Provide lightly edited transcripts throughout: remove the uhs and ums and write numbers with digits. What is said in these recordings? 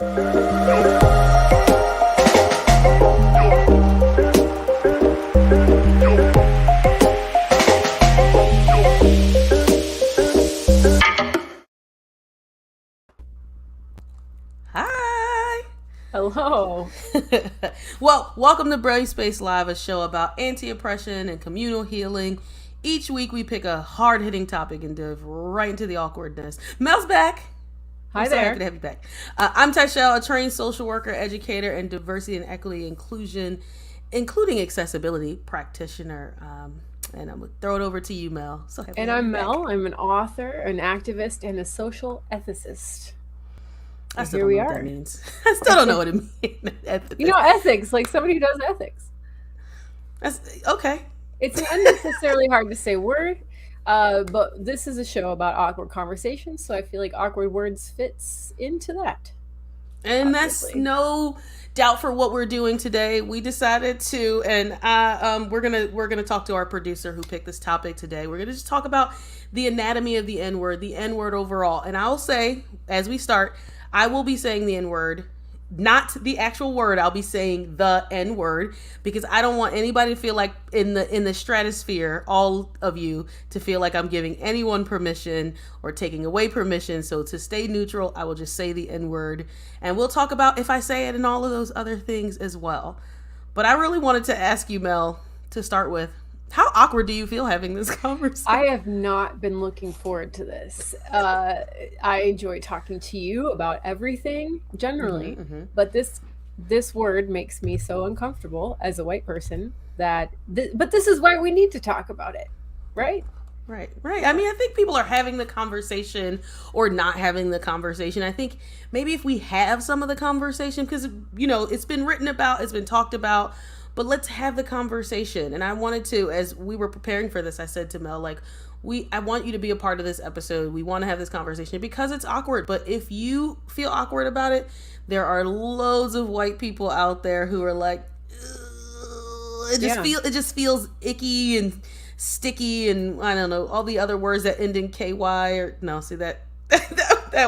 Hello. Well, welcome to Brave Space Live, a show about anti-oppression and communal healing. Each week we pick a hard-hitting topic and dive right into the awkwardness. Mel's back. Hi I'm there. so happy to have you back. I'm Tyshelle, a trained social worker, educator, and diversity and equity inclusion, including accessibility practitioner. And I'm going to throw it over to you, Mel. So happy And to have I'm you back. Mel. I'm an author, an activist, and a social ethicist. I still here don't we know what are. that means. I still don't know what it means. You know, ethics, like somebody who does ethics. That's, okay. It's an unnecessarily hard to say word, but this is a show about awkward conversations, so I feel like awkward words fits into that. And Obviously. that's no doubt for what we're doing today. We decided to, and we're gonna talk to our producer who picked this topic today. We're gonna just talk about the anatomy of the N-word overall. And I'll say, as we start, I will be saying the N-word, not the actual word. I'll be saying the N-word because I don't want anybody to feel like in the stratosphere, all of you, to feel like I'm giving anyone permission or taking away permission. So to stay neutral, I will just say the N-word, and we'll talk about if I say it and all of those other things as well. But I really wanted to ask you, Mel, to start with, how awkward do you feel having this conversation? I have not been looking forward to this. I enjoy talking to you about everything generally, but this word makes me so uncomfortable as a white person that. But this is why we need to talk about it, right? Right. I mean, I think people are having the conversation or not having the conversation. I think maybe if we have some of the conversation, because, you know, it's been written about, it's been talked about, but let's have the conversation. And I wanted to, as we were preparing for this, I said to Mel, like, I want you to be a part of this episode. We want to have this conversation because it's awkward. But if you feel awkward about it, there are loads of white people out there who are like, it just feels icky and sticky, and I don't know, all the other words that end in KY or no, see that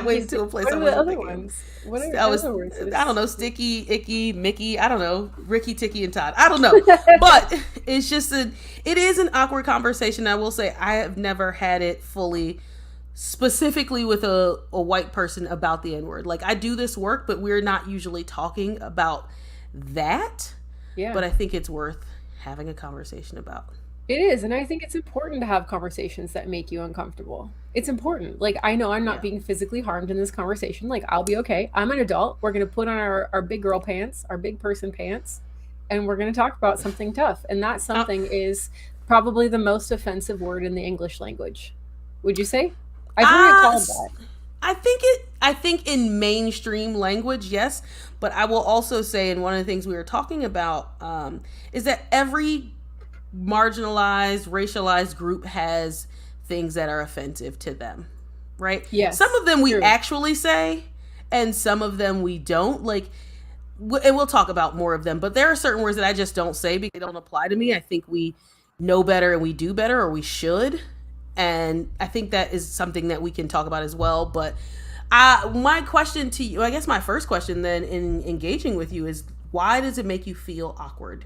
went to a place. What are the other ones? What are the other words? I don't know, sticky, icky, Mickey, I don't know, Ricky, Ticky, and Todd. I don't know. But it's just it is an awkward conversation. I will say I have never had it fully specifically with a white person about the N-word. Like, I do this work, but we're not usually talking about that. Yeah. But I think it's worth having a conversation about. It is, and I think it's important to have conversations that make you uncomfortable. It's important. Like, I know I'm not being physically harmed in this conversation. Like, I'll be okay. I'm an adult. We're going to put on our big girl pants, our big person pants, and we're going to talk about something tough. And that something is probably the most offensive word in the English language. Would you say? I've heard it called that. I think in mainstream language, yes. But I will also say, and one of the things we were talking about is that every marginalized, racialized group has things that are offensive to them, right? Yes. Some of them we true. actually say, and some of them we don't. Like, and we'll talk about more of them, but there are certain words that I just don't say because they don't apply to me. I think we know better and we do better, or we should. And I think that is something that we can talk about as well. But my question to you, I guess my first question then in engaging with you is, why does it make you feel awkward?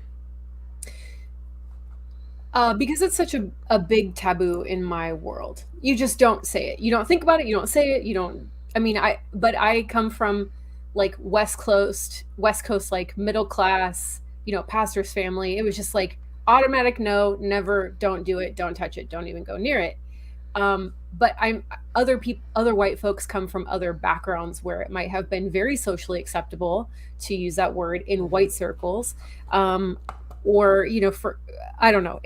Because it's such a big taboo in my world. You just don't say it. You don't think about it. You don't say it. You don't. I mean, but I come from like West Coast, like middle class, pastor's family. It was just like automatic no, never, don't do it, don't touch it, don't even go near it. But other white folks come from other backgrounds where it might have been very socially acceptable to use that word in white circles. Or for I don't know.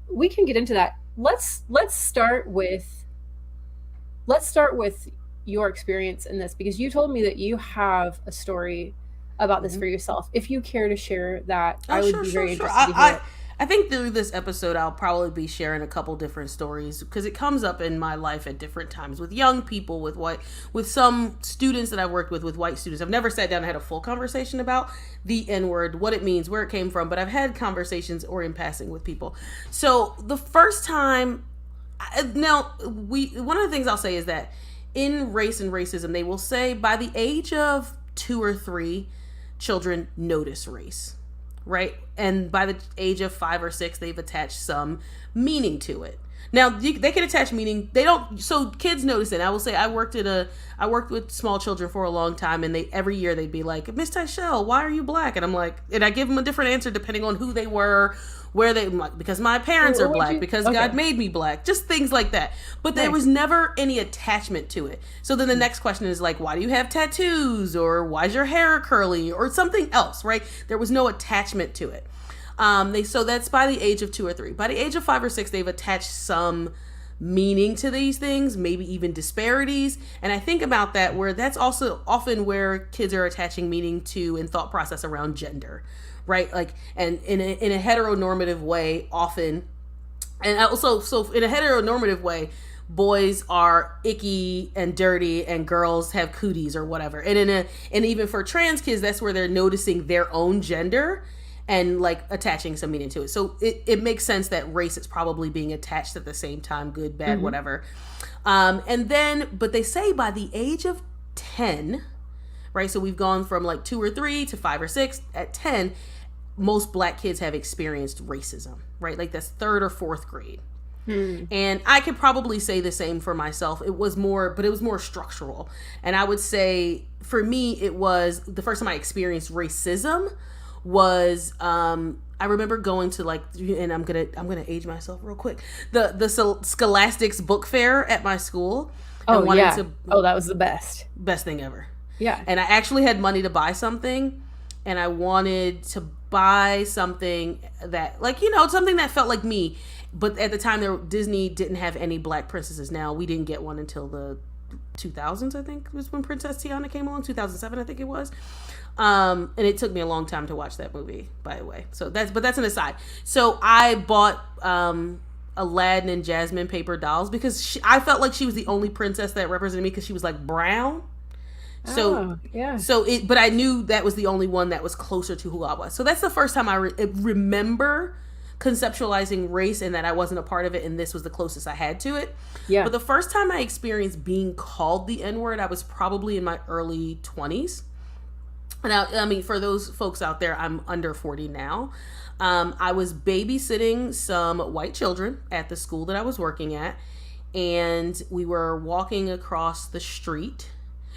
We can get into that. Let's start with your experience in this, because you told me that you have a story about this for yourself. If you care to share that, I would be very interested to hear it. I think through this episode, I'll probably be sharing a couple different stories because it comes up in my life at different times with young people, with some students that I've worked with white students. I've never sat down and had a full conversation about the N-word, what it means, where it came from, but I've had conversations or in passing with people. So the first time, one of the things I'll say is that in race and racism, they will say by the age of 2 or 3, children notice race, right? And by the age of 5 or 6, they've attached some meaning to it. Now they can attach meaning. They don't. So kids notice it. I will say I worked with small children for a long time, and every year they'd be like, "Miss Tyshell, why are you black?" And I'm like, and I give them a different answer depending on who they were, where they, because my parents are black, because God made me black, just things like that. But there was never any attachment to it. So then the next question is like, why do you have tattoos, or why's your hair curly, or something else, right? There was no attachment to it. So that's by the age of 2 or 3. By the age of 5 or 6, they've attached some meaning to these things, maybe even disparities. And I think about that, where that's also often where kids are attaching meaning to and thought process around gender, right? Like, and in a heteronormative way, often, and also, so in a heteronormative way, boys are icky and dirty and girls have cooties or whatever. And even for trans kids, that's where they're noticing their own gender and like attaching some meaning to it. So it makes sense that race is probably being attached at the same time, good, bad, whatever. And then, but they say by the age of 10, right? So we've gone from like 2 or 3 to 5 or 6. At 10, most black kids have experienced racism, right? Like that's 3rd or 4th grade. And I could probably say the same for myself. It was more structural. And I would say for me, it was the first time I experienced racism was I remember going to like, and I'm gonna age myself real quick, the Scholastics book fair at my school. Oh yeah. That was the best thing ever. Yeah. And I actually had money to buy something, and I wanted to buy something that, like, something that felt like me. But at the time, Disney didn't have any black princesses. Now, we didn't get one until the 2000s, I think, was when Princess Tiana came along. 2007, I think it was. And it took me a long time to watch that movie, by the way. So that's an aside. So I bought Aladdin and Jasmine paper dolls because I felt like she was the only princess that represented me, because she was like brown. So yeah. But I knew that was the only one that was closer to who I was. So that's the first time I remember conceptualizing race, and that I wasn't a part of it, and this was the closest I had to it. Yeah. But the first time I experienced being called the N-word, I was probably in my early 20s. Now, I mean, for those folks out there, I'm under 40 now. I was babysitting some white children at the school that I was working at, and we were walking across the street.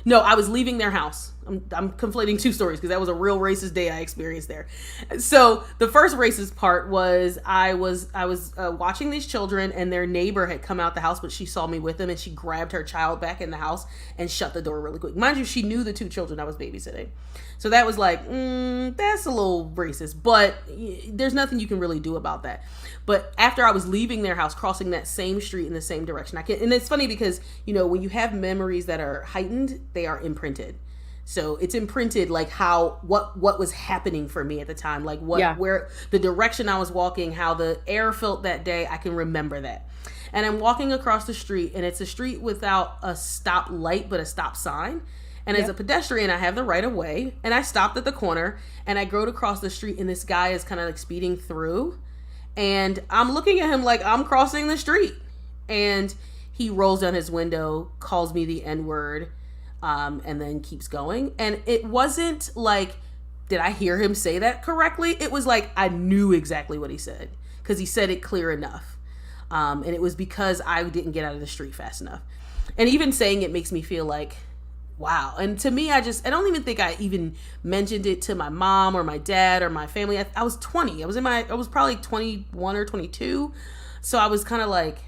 No, I was leaving their house. I'm conflating two stories because that was a real racist day I experienced there. So the first racist part was I was watching these children, and their neighbor had come out the house, but she saw me with them, and she grabbed her child back in the house and shut the door really quick. Mind you, she knew the 2 children I was babysitting. So that was like, that's a little racist, but there's nothing you can really do about that. But after I was leaving their house, crossing that same street in the same direction, and it's funny because, when you have memories that are heightened, they are imprinted. So it's imprinted like what was happening for me at the time, like where the direction I was walking, how the air felt that day. I can remember that. And I'm walking across the street, and it's a street without a stop light, but a stop sign. And as a pedestrian, I have the right of way, and I stopped at the corner, and I go to cross the street, and this guy is kind of like speeding through, and I'm looking at him like I'm crossing the street, and he rolls down his window, calls me the N-word, and then keeps going. And it wasn't like, did I hear him say that correctly? It was like I knew exactly what he said, because he said it clear enough. And it was because I didn't get out of the street fast enough. And even saying it makes me feel like, wow. And to me, I don't even think I even mentioned it to my mom or my dad or my family. I was 20. I was probably 21 or 22. So I was kind of like,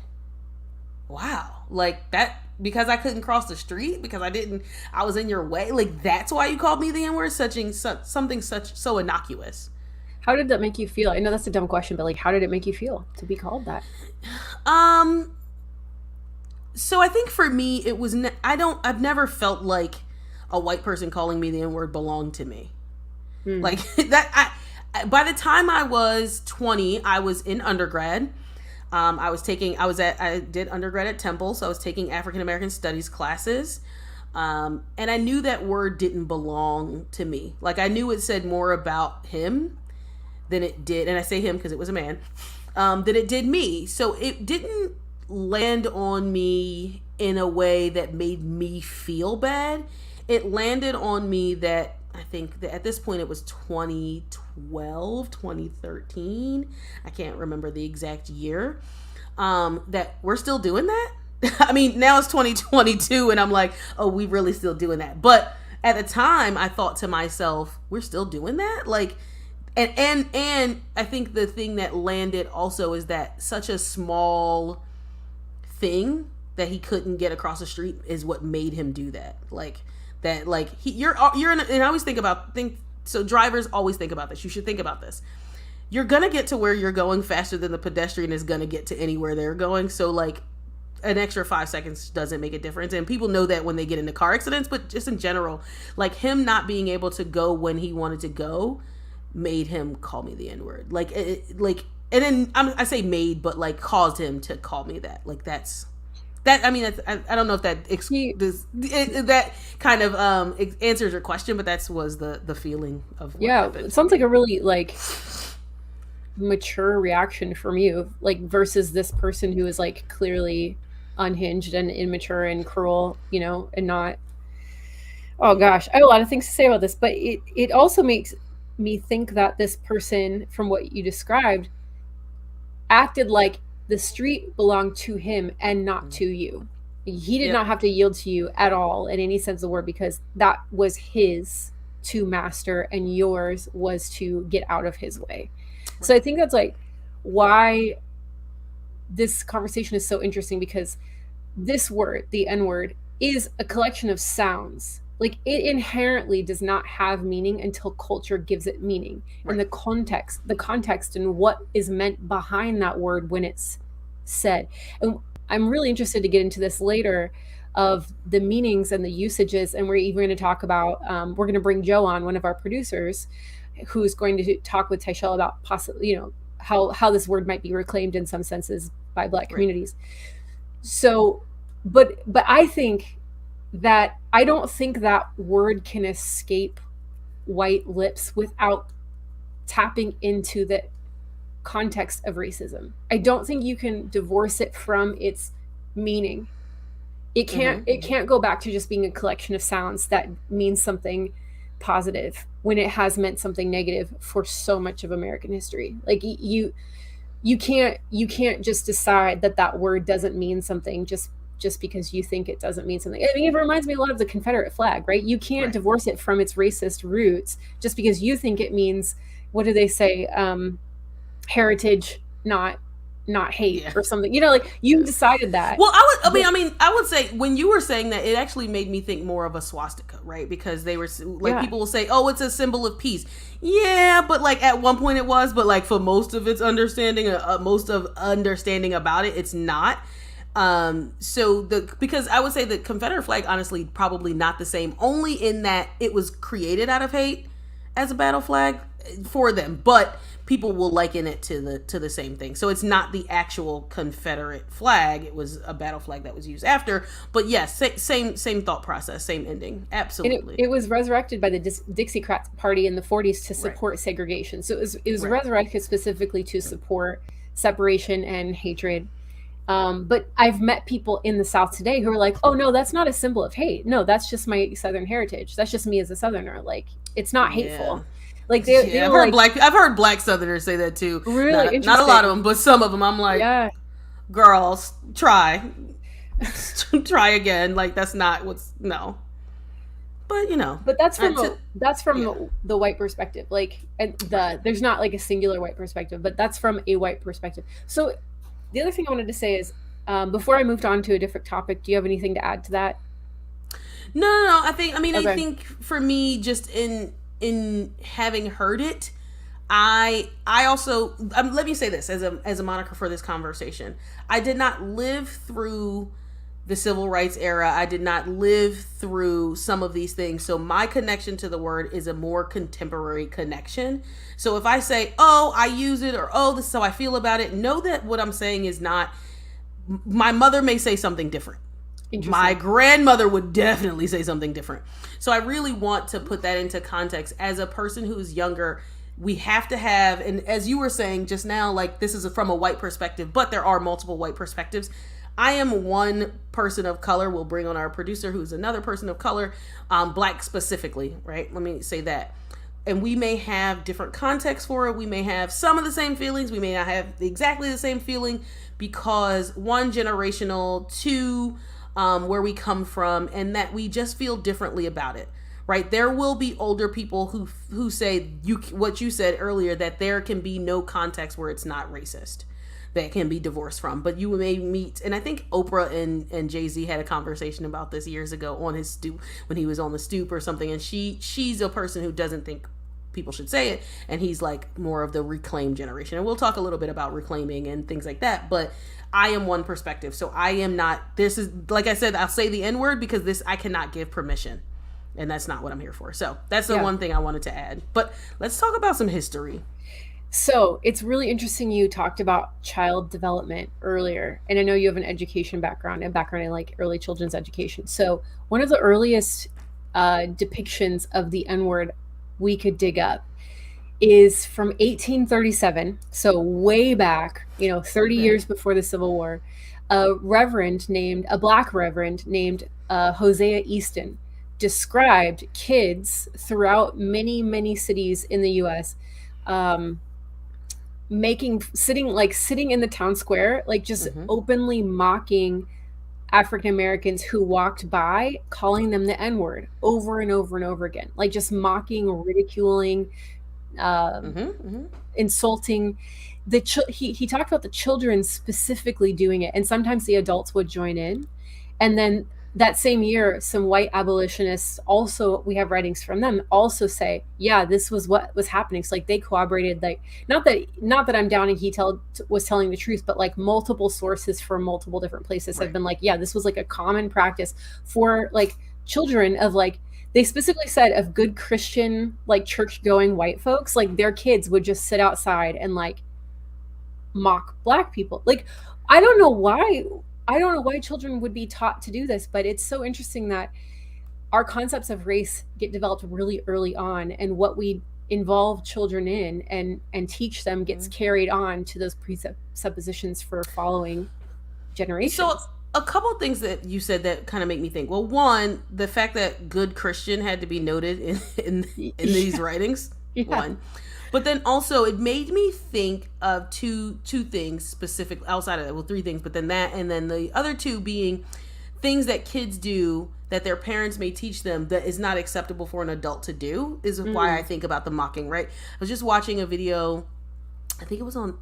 wow, like that, because I couldn't cross the street, because I was in your way. Like, that's why you called me the N-word? Something so innocuous. How did that make you feel? I know that's a dumb question, but like, how did it make you feel to be called that? So I think for me, it was, I've never felt like a white person calling me the N-word belonged to me. Like that, by the time I was 20, I was in undergrad. I did undergrad at Temple, so I was taking African-American studies classes. And I knew that word didn't belong to me. Like, I knew it said more about him than it did, and I say him because it was a man, than it did me. So it didn't land on me in a way that made me feel bad. It landed on me that I think that at this point it was 2012, 2013. I can't remember the exact year. That we're still doing that. I mean, now it's 2022 and I'm like, oh, we really still doing that. But at the time I thought to myself, we're still doing that? Like, and I think the thing that landed also is that such a small thing that he couldn't get across the street is what made him do that. Like that, like you're in and I always think so drivers always think about this. You should think about this. You're gonna get to where you're going faster than the pedestrian is gonna get to anywhere they're going. So like an extra 5 seconds doesn't make a difference, and people know that when they get into car accidents. But just in general, like him not being able to go when he wanted to go made him call me the N-word. Like and then I say made, but like caused him to call me that. Like that's that. I mean, I don't know if that that kind of answers your question, but that was the feeling of what happened. It sounds like a really like mature reaction from you, like versus this person who is like clearly unhinged and immature and cruel, you know, and not. Oh gosh, I have a lot of things to say about this, but it also makes me think that this person, from what you described, acted like the street belonged to him and not to you. He did not have to yield to you at all in any sense of the word, because that was his to master and yours was to get out of his way. So I think that's like why this conversation is so interesting, because this word, the N-word, is a collection of sounds. Like it inherently does not have meaning until culture gives it meaning. And the context and what is meant behind that word when it's said. And I'm really interested to get into this later of the meanings and the usages. And we're even going to talk about, we're going to bring Joe on, one of our producers, who's going to talk with Tyshell about possibly, you know, how this word might be reclaimed in some senses by Black communities. So, but I think that I don't think that word can escape white lips without tapping into the context of racism. I don't think you can divorce it from its meaning. It can't go back to just being a collection of sounds that means something positive when it has meant something negative for so much of American history. Like you can't just decide that word doesn't mean something just because you think it doesn't mean something. I mean, it reminds me a lot of the Confederate flag, right? You can't divorce it from its racist roots just because you think it means, what do they say? Heritage, not hate or something. You know, like you decided that. Well, I would say when you were saying that, it actually made me think more of a swastika, right? Because they were like, people will say, oh, it's a symbol of peace. Yeah, but like at one point it was, but like for most of its understanding, most of understanding about it, it's not. Because I would say the Confederate flag, honestly, probably not the same, only in that it was created out of hate as a battle flag for them, but people will liken it to the same thing. So it's not the actual Confederate flag. It was a battle flag that was used after, but yes, same thought process, same ending. Absolutely. It was resurrected by the Dixiecrat Party in the 40s to support segregation. So it was resurrected specifically to support separation and hatred. But I've met people in the South today who are like, oh no, that's not a symbol of hate. No, that's just my Southern heritage. That's just me as a Southerner. Like, it's not hateful. Like I've heard Black Southerners say that too. Really not a lot of them, but some of them. I'm like, girls, try again. Like that's not no. But you know, but that's from the white perspective. Like, and there's not like a singular white perspective, but that's from a white perspective. So the other thing I wanted to say is, before I moved on to a different topic, do you have anything to add to that? No. I think for me, just in having heard it, I also let me say this as a moniker for this conversation. I did not live through the civil rights era. I did not live through some of these things. So my connection to the word is a more contemporary connection. So if I say, oh, I use it, or oh, this is how I feel about it, know that what I'm saying is not, my mother may say something different. My grandmother would definitely say something different. So I really want to put that into context. As a person who's younger, we have to have, and as you were saying just now, like this is from a white perspective, but there are multiple white perspectives. I am one person of color. We'll bring on our producer who's another person of color, black specifically, right? Let me say that. And we may have different contexts for it. We may have some of the same feelings. We may not have exactly the same feeling because one, generational, two, where we come from, and that we just feel differently about it. Right, there will be older people who say what you said earlier, that there can be no context where it's not racist, that can be divorced from. But you may meet, and I think Oprah and Jay-Z had a conversation about this years ago on his stoop, when he was on the stoop or something, and she's a person who doesn't think people should say it, and he's like more of the reclaim generation. And we'll talk a little bit about reclaiming and things like that, but I am one perspective. So I am not, this is, like I said, I'll say the N-word because this, I cannot give permission. And that's not what I'm here for. So that's the one thing I wanted to add. But let's talk about some history. So it's really interesting you talked about child development earlier. And I know you have an education background, and background in like early children's education. So one of the earliest depictions of the N-word we could dig up is from 1837. So way back, 30 years before the Civil War, a black reverend named Hosea Easton described kids throughout many, many cities in the U.S. Sitting in the town square, like just openly mocking African Americans who walked by, calling them the N-word over and over and over again, like just ridiculing, insulting. He talked about the children specifically doing it, and sometimes the adults would join in, and then that same year, some white abolitionists also, we have writings from them, also say, yeah, this was what was happening. So like they corroborated, like, not that I'm downing was telling the truth, but like multiple sources from multiple different places have been like, yeah, this was like a common practice for like children of like, they specifically said of good Christian, like church going white folks, like their kids would just sit outside and like mock black people. Like, I don't know why children would be taught to do this, but it's so interesting that our concepts of race get developed really early on, and what we involve children in and teach them gets carried on to those presuppositions for following generations. So a couple of things that you said that kind of make me think. Well, one, the fact that good Christian had to be noted in these writings. Yeah. One. But then also it made me think of two things specifically outside of that. Well, three things, but then that, and then the other two being things that kids do that their parents may teach them that is not acceptable for an adult to do, is why I think about the mocking, right? I was just watching a video. I think it was on,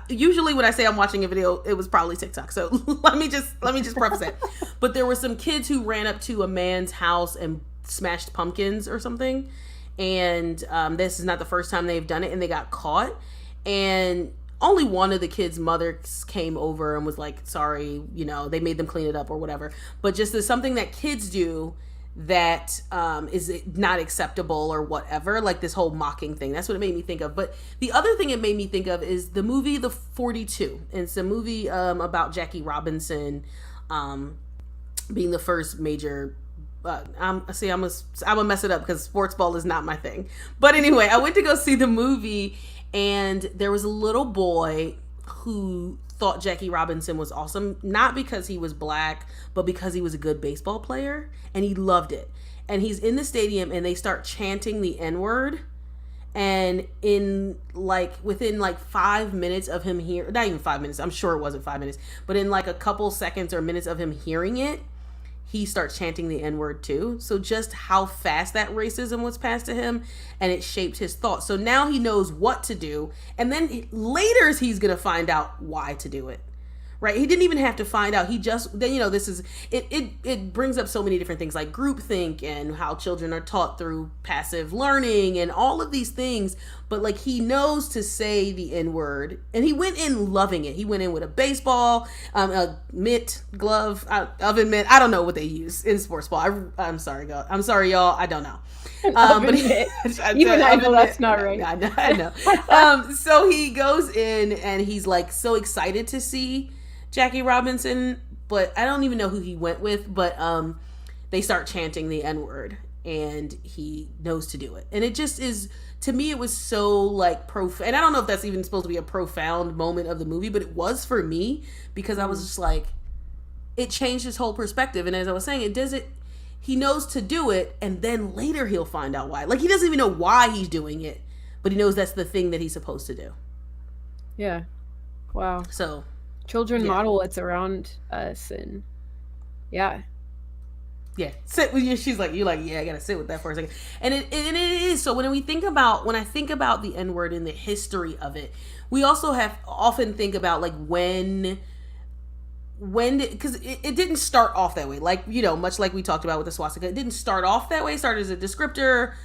usually when I say I'm watching a video, it was probably TikTok. So let me just preface it. But there were some kids who ran up to a man's house and smashed pumpkins or something. And this is not the first time they've done it, and they got caught. And only one of the kids' mothers came over and was like, sorry, they made them clean it up or whatever. But just as something that kids do that is not acceptable or whatever, like this whole mocking thing. That's what it made me think of. But the other thing it made me think of is the movie The 42. And it's a movie about Jackie Robinson being the first major... I'm gonna mess it up because sports ball is not my thing. But anyway, I went to go see the movie, and there was a little boy who thought Jackie Robinson was awesome, not because he was black, but because he was a good baseball player, and he loved it. And he's in the stadium, and they start chanting the N-word, and within 5 minutes of him not even 5 minutes, I'm sure it wasn't 5 minutes, but in like a couple seconds or minutes of him hearing it, he starts chanting the N-word too. So just how fast that racism was passed to him, and it shaped his thoughts. So now he knows what to do, and then later he's going to find out why to do it. Right? He didn't even have to find out. He just, then, this is, it brings up so many different things like groupthink and how children are taught through passive learning and all of these things. But like, he knows to say the N-word, and he went in loving it. He went in with a baseball, a mitt, glove, oven mitt. I don't know what they use in sports ball. I'm sorry, y'all. I don't know. But even I know that's not right. I know. So he goes in, and he's like so excited to see Jackie Robinson, but I don't even know who he went with, but they start chanting the N-word, and he knows to do it. And it just is, to me, it was so like profound. And I don't know if that's even supposed to be a profound moment of the movie, but it was for me, because I was just like, it changed his whole perspective. And as I was saying, it does it. He knows to do it, and then later he'll find out why. Like, he doesn't even know why he's doing it, but he knows that's the thing that he's supposed to do. Yeah. Wow. So children model what's around us, and yeah. Sit with you. She's like, you're like, yeah, I gotta sit with that for a second. And it is. So when I think about the N-word and the history of it, we also often think about like when because it didn't start off that way. Like, much like we talked about with the swastika, it didn't start off that way. It started as a descriptor,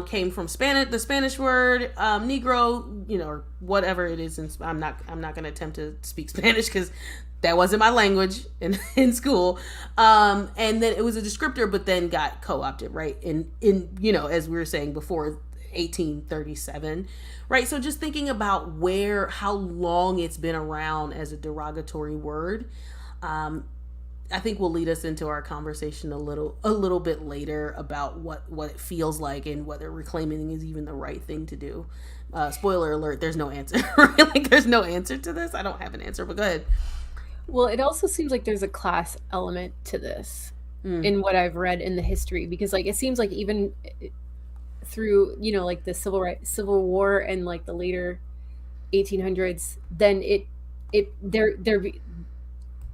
came from the Spanish word, Negro, or whatever it is. And I'm not going to attempt to speak Spanish because that wasn't my language in school. And then it was a descriptor, but then got co-opted, right? In as we were saying before, 1837, right? So just thinking about how long it's been around as a derogatory word, I think will lead us into our conversation a little bit later about what it feels like and whether reclaiming is even the right thing to do. Spoiler alert, there's no answer. Right? Like, there's no answer to this. I don't have an answer, but go ahead. Well, it also seems like there's a class element to this in what I've read in the history, because like it seems like even through like the Civil War and like the later 1800s, then I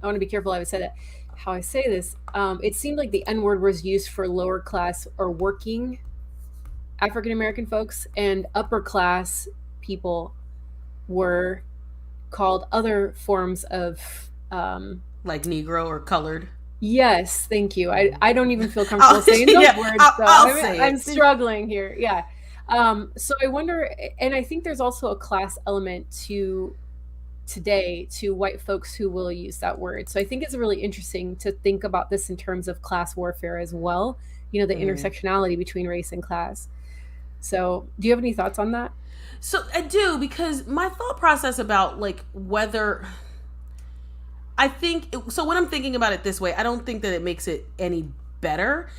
want to be careful how I say this. It seemed like the N-word was used for lower class or working African American folks, and upper class people were called other forms of like Negro or colored. Yes, thank you. I don't even feel comfortable saying those words, so I'm struggling here. Yeah. So I wonder, and I think there's also a class element to today to white folks who will use that word. So I think it's really interesting to think about this in terms of class warfare as well, the intersectionality between race and class. So do you have any thoughts on that? So I do, because my thought process about like whether when I'm thinking about it this way, I don't think that it makes it any better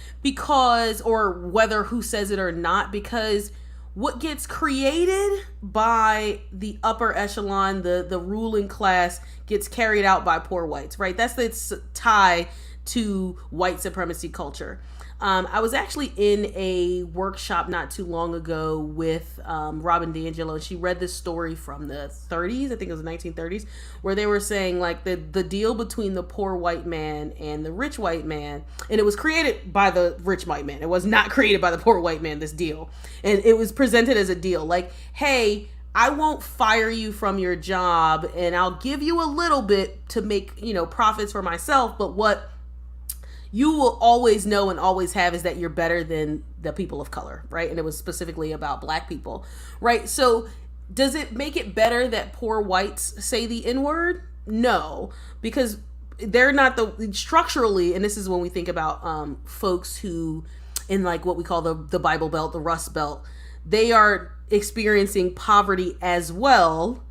or whether who says it or not, because what gets created by the upper echelon, the ruling class, gets carried out by poor whites, right? That's its tie to white supremacy culture. I was actually in a workshop not too long ago with Robin D'Angelo. She read this story from the 30s, I think it was the 1930s, where they were saying like the deal between the poor white man and the rich white man, and it was created by the rich white man. It was not created by the poor white man, this deal. And it was presented as a deal like, hey, I won't fire you from your job and I'll give you a little bit to make, profits for myself, but what you will always know and always have is that you're better than the people of color, right? And it was specifically about Black people, right? So does it make it better that poor whites say the N-word? No, because they're not structurally, and this is when we think about folks who in like what we call the Bible Belt, the Rust Belt, they are experiencing poverty as well.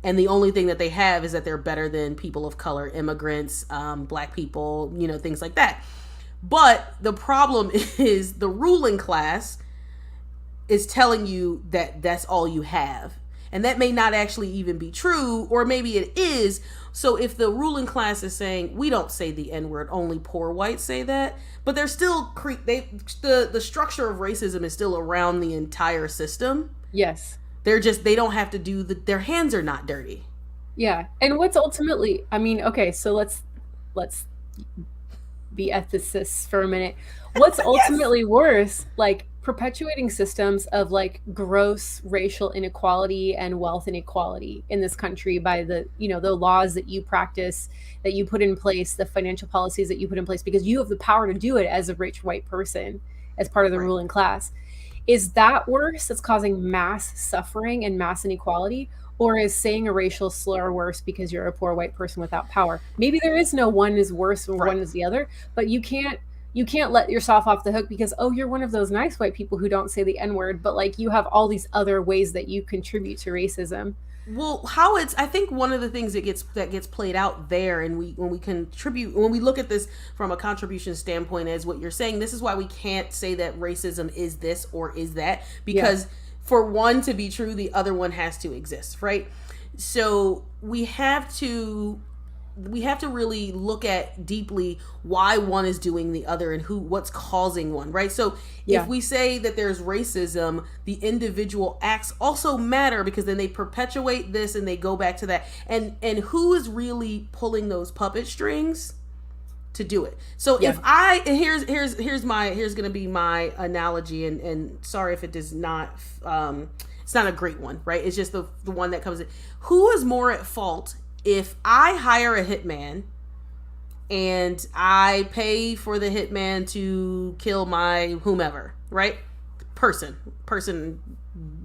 And the only thing that they have is that they're better than people of color, immigrants, Black people, things like that. But the problem is the ruling class is telling you that that's all you have. And that may not actually even be true, or maybe it is. So if the ruling class is saying, we don't say the N-word, only poor whites say that, but they're still, the structure of racism is still around the entire system. Yes. They don't have to do their hands are not dirty. Yeah. And what's ultimately, okay, so let's be ethicists for a minute. What's ultimately worse, like perpetuating systems of like gross racial inequality and wealth inequality in this country by the laws that you practice, that you put in place, the financial policies that you put in place, because you have the power to do it as a rich white person, as part of the ruling class. Is that worse? That's causing mass suffering and mass inequality? Or is saying a racial slur worse because you're a poor white person without power? Maybe there is no one is worse or one is the other, but you can't let yourself off the hook because, you're one of those nice white people who don't say the N-word, but like you have all these other ways that you contribute to racism. Well, I think one of the things that gets played out there, and when we look at this from a contribution standpoint, as what you're saying, this is why we can't say that racism is this or is that, because for one to be true, the other one has to exist, right? So we have to we have to really look at deeply why one is doing the other and what's causing one, right? So if Yeah. we say that there's racism, the individual acts also matter, because then they perpetuate this and they go back to that. And who is really pulling those puppet strings to do it? So Yeah. if I, here's gonna be my analogy, and sorry if it does not it's not a great one, right? It's just the one that comes in. Who is more at fault if I hire a hitman and I pay for the hitman to kill my whomever, right? Person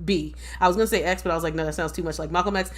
B. I was gonna say X, but I was like, no, that sounds too much like Malcolm X.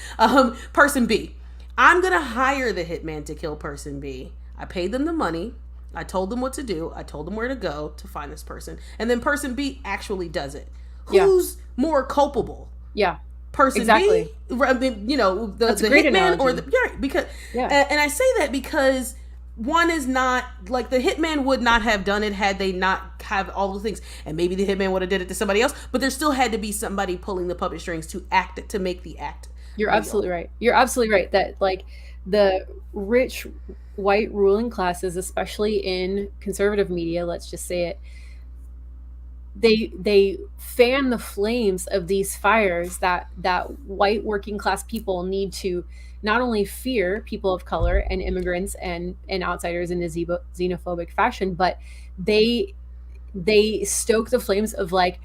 Person B. I'm gonna hire the hitman to kill person B. I paid them the money. I told them what to do. I told them where to go to find this person. And then person B actually does it. Yeah. Who's more culpable? Yeah. Person Exactly. B, I mean, you know, the great hitman analogy. or the, yeah, because, Yeah. and I say that because one is not, like, the hitman would not have done it had they not have all the things, and maybe the hitman would have did it to somebody else, but there still had to be somebody pulling the puppet strings to act it, to make the act You're real. absolutely right. You're absolutely right that like the rich white ruling classes, especially in conservative media, let's just say it, they fan the flames of these fires that white working class people need to not only fear people of color and immigrants and outsiders in a xenophobic fashion, but they stoke the flames of like,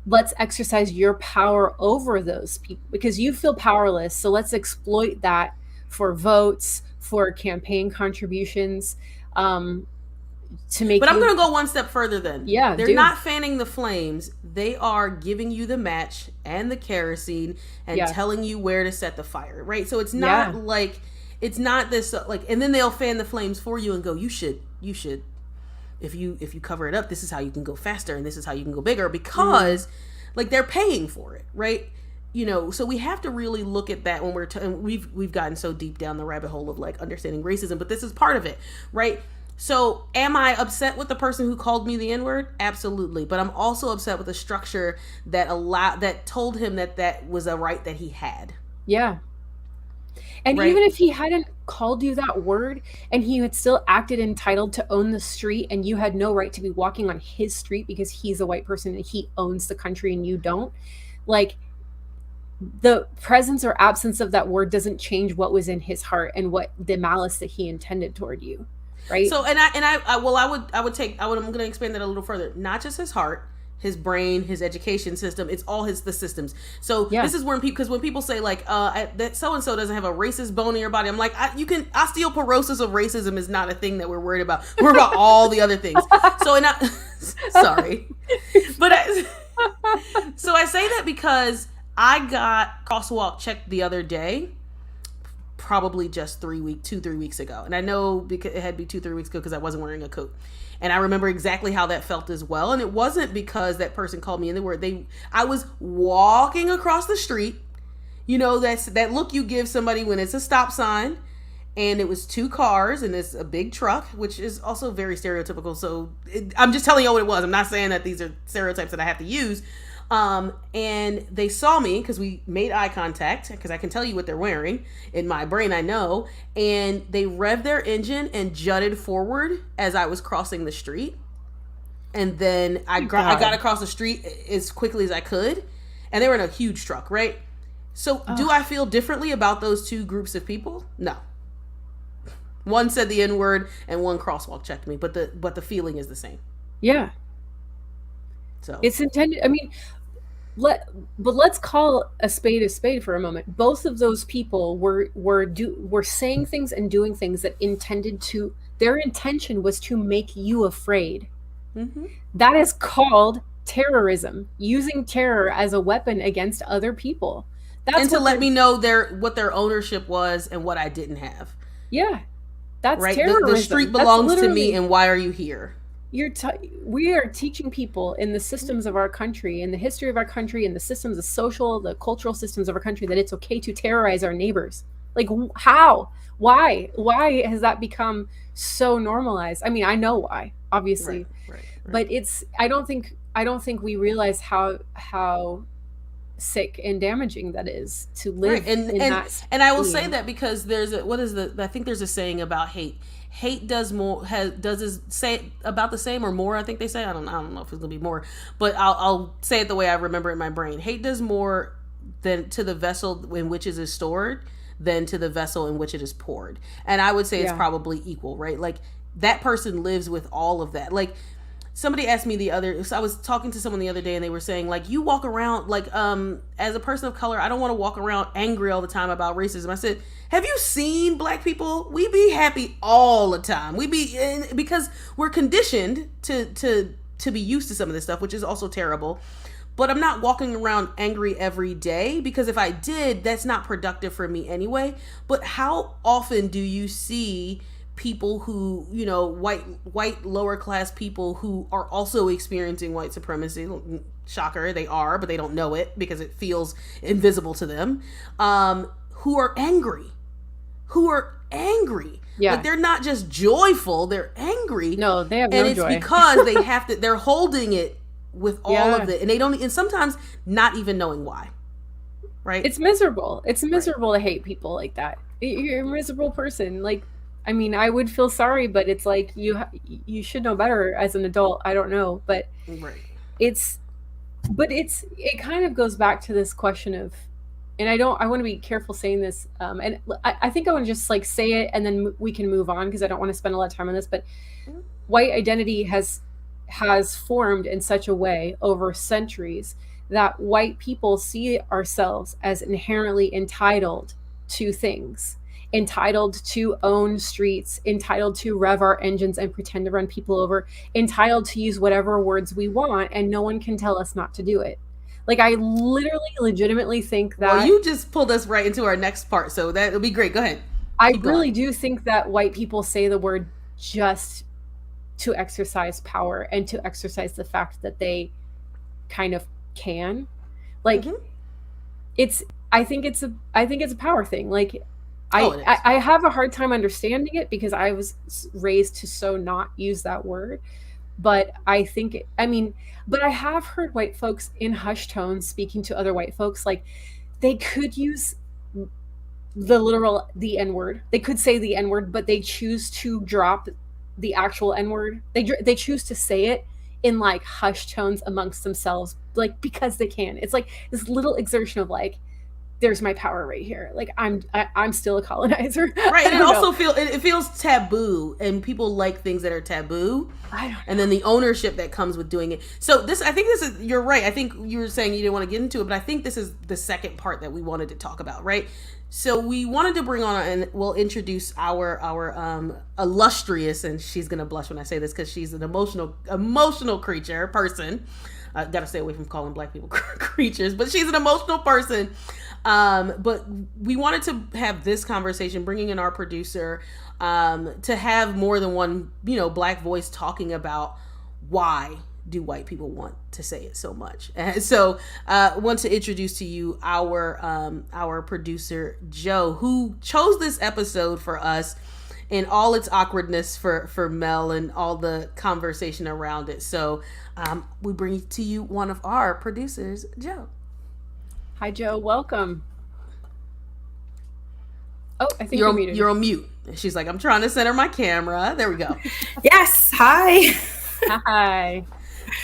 let's exercise your power over those people because you feel powerless, so let's exploit that for votes, for campaign contributions, to make But I'm you going to go one step further then. Yeah, They're do. not fanning the flames. They are giving you the match and the kerosene and Yeah. telling you where to set the fire, right? So it's not Yeah. like, it's not this like, and then they'll fan the flames for you and go, you should, if you cover it up, this is how you can go faster and this is how you can go bigger, because like they're paying for it, right? You know, so we have to really look at that when we're we've gotten so deep down the rabbit hole of like understanding racism, but this is part of it, right? So am I upset with the person who called me the N-word? Absolutely. But I'm also upset with the structure that told him that was a right that he had. Yeah. And Right. even if he hadn't called you that word and he had still acted entitled to own the street and you had no right to be walking on his street because he's a white person and he owns the country and you don't, like, the presence or absence of that word doesn't change what was in his heart and what the malice that he intended toward you. Right? So I'm going to expand that a little further. Not just his heart, his brain, his education system. It's all the systems. So Yeah. this is when people say like that so and so doesn't have a racist bone in your body. I'm like, osteoporosis of racism is not a thing that we're worried about. We're about all the other things. So sorry, but so I say that because I got crosswalk checked the other day. Probably just 3 weeks ago. And I know because it had to be 2-3 weeks ago because I wasn't wearing a coat. And I remember exactly how that felt as well. And it wasn't because that person called me in the word. I was walking across the street. You know, that's that look you give somebody when it's a stop sign. And it was 2 cars and it's a big truck, which is also very stereotypical. So I'm just telling you what it was. I'm not saying that these are stereotypes that I have to use. And they saw me because we made eye contact, because I can tell you what they're wearing. In my brain, I know. And they revved their engine and jutted forward as I was crossing the street. And then I got across the street as quickly as I could. And they were in a huge truck, right? So do I feel differently about those 2 groups of people? No. One said the N-word and one crosswalk checked me, but the feeling is the same. Yeah. So it's intended. I mean, let's call a spade for a moment. Both of those people were saying things and doing things that their intention was to make you afraid. Mm-hmm. That is called terrorism, using terror as a weapon against other people. And to let me know what their ownership was and what I didn't have. Yeah, that's right. terrorism. The street belongs to me, and why are you here? We are teaching people in the systems of our country, in the history of our country, in the systems, the cultural systems of our country, that it's okay to terrorize our neighbors. Like, how? Why has that become so normalized? I mean, I know why, obviously, right. But I don't think we realize how sick and damaging that is to Right. live and in and that and I will say being. that because there's a, what is the, I think there's a saying about hate does more, does is say about the same or more, I think they say. I don't know if it's gonna be more, but I'll say it the way I remember it in my brain. Hate does more than to the vessel in which it is stored than to the vessel in which it is poured. And I would say it's Yeah. probably equal, right? Like that person lives with all of that. Like somebody asked me the other, so I was talking to someone the other day and they were saying like, you walk around like, as a person of color, I don't want to walk around angry all the time about racism. I said, have you seen black people? We be happy all the time. We be, because we're conditioned to be used to some of this stuff, which is also terrible. But I'm not walking around angry every day, because if I did, that's not productive for me anyway. But how often do you see people who, you know, white lower class people who are also experiencing white supremacy? Shocker, they are, but they don't know it because it feels invisible to them. Who are angry, like Yeah. they're not just joyful, they're angry. No, they have And no it's joy. because they have to, they're holding it with all Yeah. of it, and they don't, and sometimes not even knowing why, right? It's miserable. It's Right. miserable to hate people like that. You're a miserable person. Like, I mean, I would feel sorry, but it's like you should know better as an adult. I don't know, but Right. it's it kind of goes back to this question of, and I want to be careful saying this, and I think I want to just like say it and then we can move on because I don't want to spend a lot of time on this. But white identity has formed in such a way over centuries that white people see ourselves as inherently entitled to things, entitled to own streets, entitled to rev our engines and pretend to run people over, entitled to use whatever words we want, and no one can tell us not to do it. Like, I literally, legitimately think Well, that you just pulled us right into our next part, so that'll be great. Go ahead. I Keep going. really do think that white people say the word just to exercise power and to exercise the fact that they kind of can. Like, Mm-hmm. it's I think it's a power thing. Like, Oh, it is. I have a hard time understanding it because I was raised to so not use that word. But I think I mean, but I have heard white folks in hushed tones speaking to other white folks, like they could use the N word. They could say the N word, but they choose to drop the actual N word. They choose to say it in like hushed tones amongst themselves, like because they can. It's like this little exertion of like, there's my power right here. Like I'm still a colonizer. Right, I and it don't know. also it feels taboo, and people like things that are taboo, I don't and know. then the ownership that comes with doing it. So this, I think this is, you're right. I think you were saying you didn't want to get into it, but I think this is the second part that we wanted to talk about, right? So we wanted to bring on, and we'll introduce our illustrious, and she's gonna blush when I say this because she's an emotional creature person. Gotta stay away from calling black people creatures, but she's an emotional person. But we wanted to have this conversation, bringing in our producer, to have more than one, you know, black voice talking about why do white people want to say it so much. And so I want to introduce to you our producer, Joe, who chose this episode for us in all its awkwardness for Mel and all the conversation around it. So we bring to you one of our producers, Joe. Hi Joe, welcome. Oh, I think you're muted. You're on mute. She's like, I'm trying to center my camera. There we go. Yes. Hi. Hi.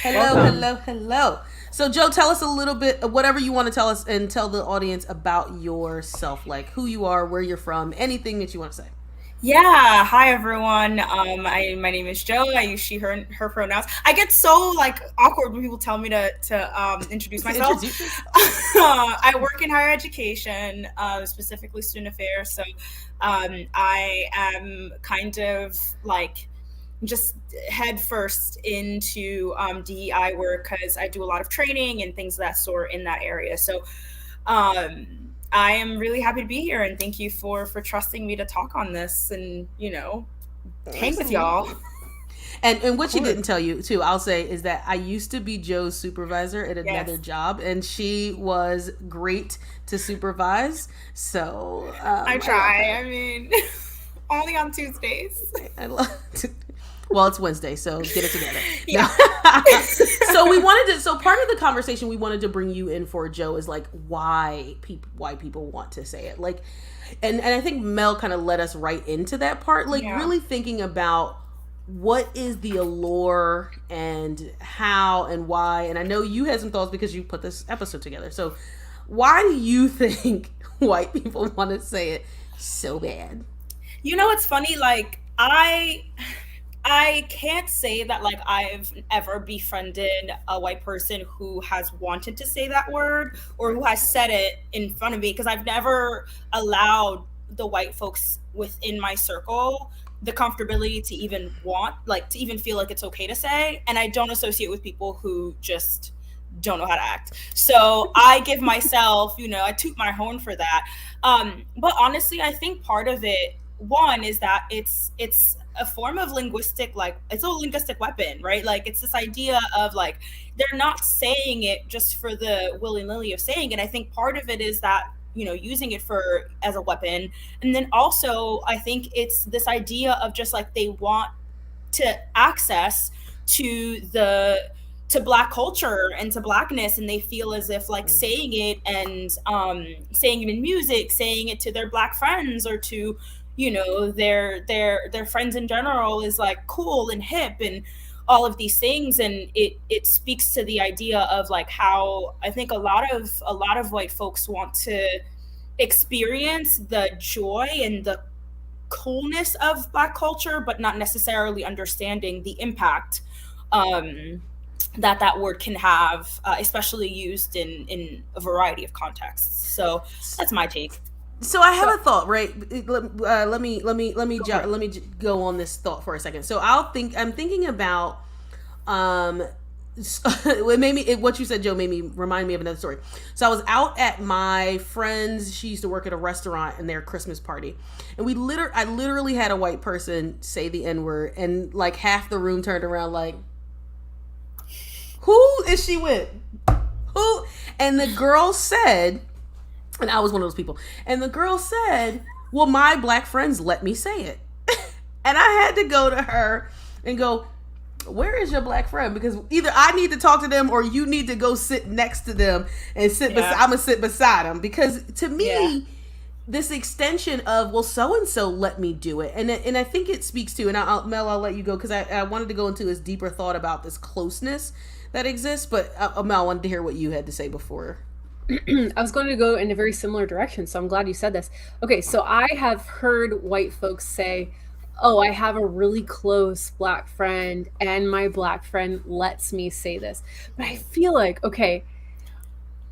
Hello, Welcome. hello. So, Joe, tell us a little bit of whatever you want to tell us, and tell the audience about yourself, like who you are, where you're from, anything that you want to say. Yeah. Hi, everyone. My name is Joe. I use she, her pronouns. I get so like awkward when people tell me to introduce myself. Introduce yourself. I work in higher education, specifically student affairs. So I am kind of like just head first into DEI work because I do a lot of training and things of that sort in that area. So I am really happy to be here, and thank you for trusting me to talk on this and, you know, hang with y'all. And what she didn't tell you too, I'll say, is that I used to be Joe's supervisor at another job, and she was great to supervise. So I try. I mean, only on Tuesdays. I love to, well, it's Wednesday, so get it together. Yeah. So we wanted to. So part of the conversation we wanted to bring you in for, Joe, is like why people want to say it, like, and I think Mel kind of led us right into that part, like really thinking about what is the allure and how and why. And I know you had some thoughts because you put this episode together. So why do you think white people want to say it so bad? You know, it's funny, like I can't say that like I've ever befriended a white person who has wanted to say that word or who has said it in front of me, because I've never allowed the white folks within my circle the comfortability to even want, like, to even feel like it's okay to say. And I don't associate with people who just don't know how to act. So I give myself, you know, I toot my horn for that. But honestly, I think part of it, one, is that it's a form of linguistic, like, it's a linguistic weapon, right? Like, it's this idea of like, they're not saying it just for the willy-nilly of saying it. I think part of it is that, you know, using it for as a weapon. And then also I think it's this idea of just like, they want to access to the to Black culture and to Blackness, and they feel as if like saying it, and saying it in music, saying it to their Black friends or to, you know, their friends in general, is like cool and hip and all of these things. And it speaks to the idea of like how I think a lot of white folks want to experience the joy and the coolness of Black culture, but not necessarily understanding the impact that word can have, especially used in a variety of contexts. So that's my take. So I have a thought, right? Let me go on this thought for a second. So I'm thinking about it made me, what you said, Joe, made me remind me of another story. So I was out at my friend's, she used to work at a restaurant, and their Christmas party, and I literally had a white person say the N-word, and like half the room turned around like, who is she with? Who? And the girl said, and I was one of those people, and the girl said, well, my Black friends let me say it. And I had to go to her and go, where is your Black friend? Because either I need to talk to them or you need to go sit next to them and I'm gonna sit beside them. Because to me, this extension of, well, so-and-so let me do it. And I think it speaks to, and Mel, I'll let you go, because I wanted to go into this deeper thought about this closeness that exists. But Mel, I wanted to hear what you had to say before. I was going to go in a very similar direction, so I'm glad you said this. Okay, so I have heard white folks say, oh, I have a really close Black friend, and my Black friend lets me say this. But I feel like, okay,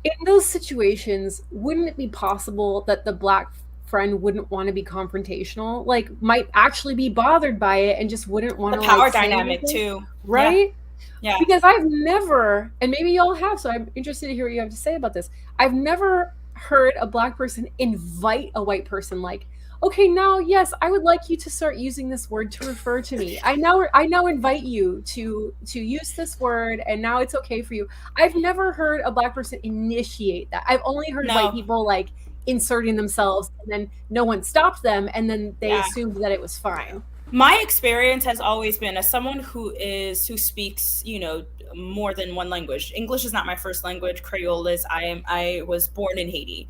in those situations, wouldn't it be possible that the Black friend wouldn't want to be confrontational? Like, might actually be bothered by it and just wouldn't want to, the power like, dynamic too, right? Yeah. Because I've never, and maybe y'all have, so I'm interested to hear what you have to say about this. I've never heard a Black person invite a white person, like, okay, now, yes, I would like you to start using this word to refer to me. I now invite you to use this word, and now it's okay for you. I've never heard a Black person initiate that. I've only heard white people like inserting themselves, and then no one stopped them, and then they assumed that it was fine. My experience has always been, as someone who speaks, you know, more than one language. English is not my first language. Creole is. I was born in Haiti.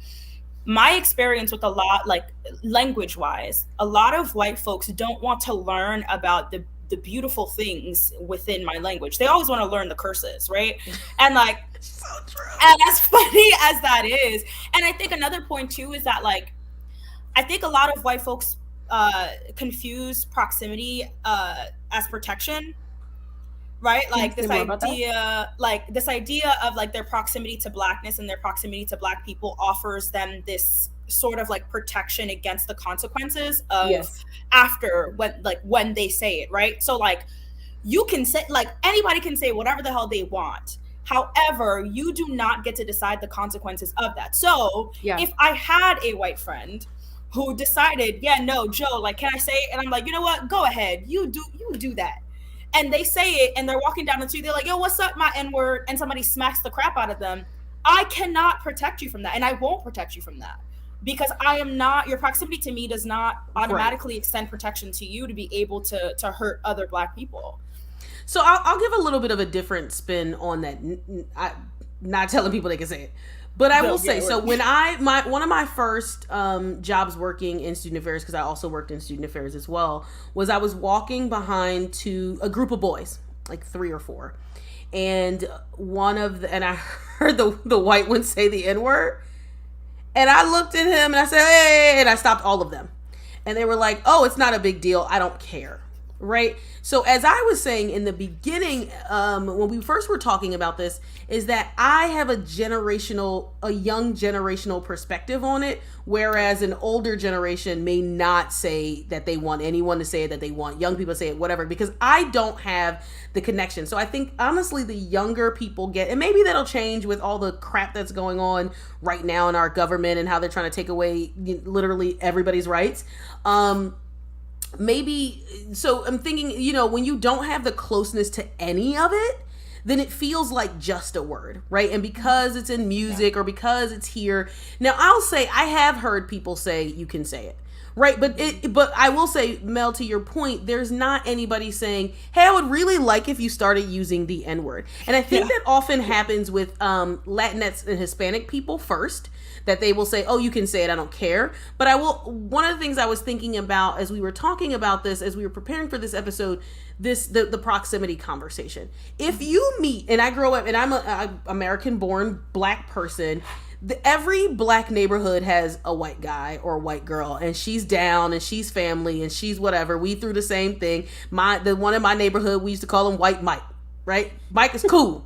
My experience with a lot, like language wise, a lot of white folks don't want to learn about the beautiful things within my language. They always want to learn the curses, right? And like, so true. And as funny as that is, and I think another point too is that, like, I think a lot of white folks confuse proximity as protection. Right? Like this idea of like their proximity to Blackness and their proximity to Black people offers them this sort of like protection against the consequences of after when they say it, right? So like, you can say, like, anybody can say whatever the hell they want. However, you do not get to decide the consequences of that. So if I had a white friend who decided, no, Joe, like, can I say it? And I'm like, you know what? Go ahead. You do that. And they say it, and they're walking down the street. They're like, yo, what's up, my N-word? And somebody smacks the crap out of them. I cannot protect you from that. And I won't protect you from that. Because I am not, your proximity to me does not automatically extend protection to you to be able to hurt other Black people. So I'll give a little bit of a different spin on that. Not telling people they can say it, but I will say, so when one of my first jobs working in student affairs, because I also worked in student affairs as well, was I was walking behind to a group of boys, like 3 or 4, and and I heard the white one say the N-word, and I looked at him and I said, hey, and I stopped all of them, and they were like, oh, it's not a big deal, I don't care. Right. So as I was saying in the beginning, when we first were talking about this, is that I have a young generational perspective on it, whereas an older generation may not say that they want anyone to say it, that they want young people to say it, whatever, because I don't have the connection. So I think honestly the younger people get, and maybe that'll change with all the crap that's going on right now in our government and how they're trying to take away literally everybody's rights. Maybe, so I'm thinking, when you don't have the closeness to any of it, then it feels like just a word, right? And because it's in music or because it's here. Now, I'll say I have heard people say you can say it, right? But I will say, Mel, to your point, there's not anybody saying, hey, I would really like if you started using the N-word. And I think that often happens with Latinx and Hispanic people first, that they will say, oh, you can say it, I don't care. But one of the things I was thinking about as we were talking about this, as we were preparing for this episode, the proximity conversation. If you meet, and I grow up, and I'm a American born Black person, every Black neighborhood has a white guy or a white girl, and she's down and she's family and she's whatever. We threw the same thing. The one in my neighborhood, we used to call him White Mike, right? Mike is cool.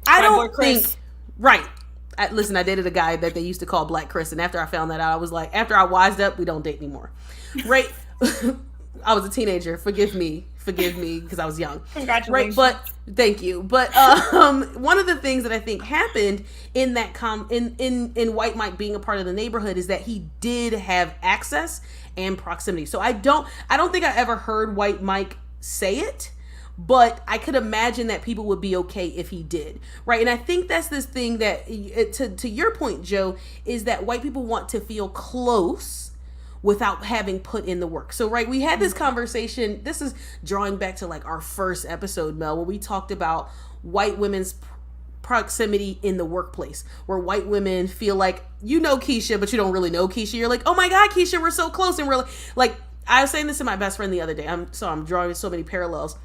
I don't think, right. Listen, I dated a guy that they used to call Black Chris, and after I found that out, I was like, after I wised up, we don't date anymore, right? I was a teenager. Forgive me, because I was young. Congratulations. Right, but thank you. But one of the things that I think happened in that in White Mike being a part of the neighborhood is that he did have access and proximity. So I don't think I ever heard White Mike say it. But I could imagine that people would be okay if he did, right? And I think that's this thing that, to your point, Joe, is that white people want to feel close without having put in the work. So, right, we had this conversation. This is drawing back to like our first episode, Mel, where we talked about white women's proximity in the workplace, where white women feel like, Keisha, but you don't really know Keisha. You're like, oh my God, Keisha, we're so close. And we're like, I was saying this to my best friend the other day. I'm drawing so many parallels.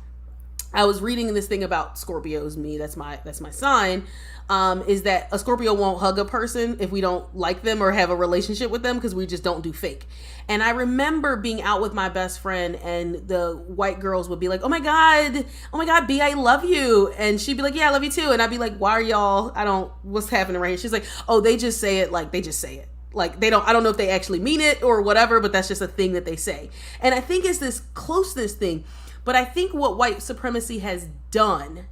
I was reading this thing about Scorpios. That's my sign. Is that a Scorpio won't hug a person if we don't like them or have a relationship with them, because we just don't do fake. And I remember being out with my best friend, and the white girls would be like, oh my God, B, I love you. And she'd be like, yeah, I love you too. And I'd be like, why are y'all, what's happening right here? She's like, oh, they just say it like they just say it. Like I don't know if they actually mean it or whatever, but that's just a thing that they say. And I think it's this closeness thing. But I think what white supremacy has done,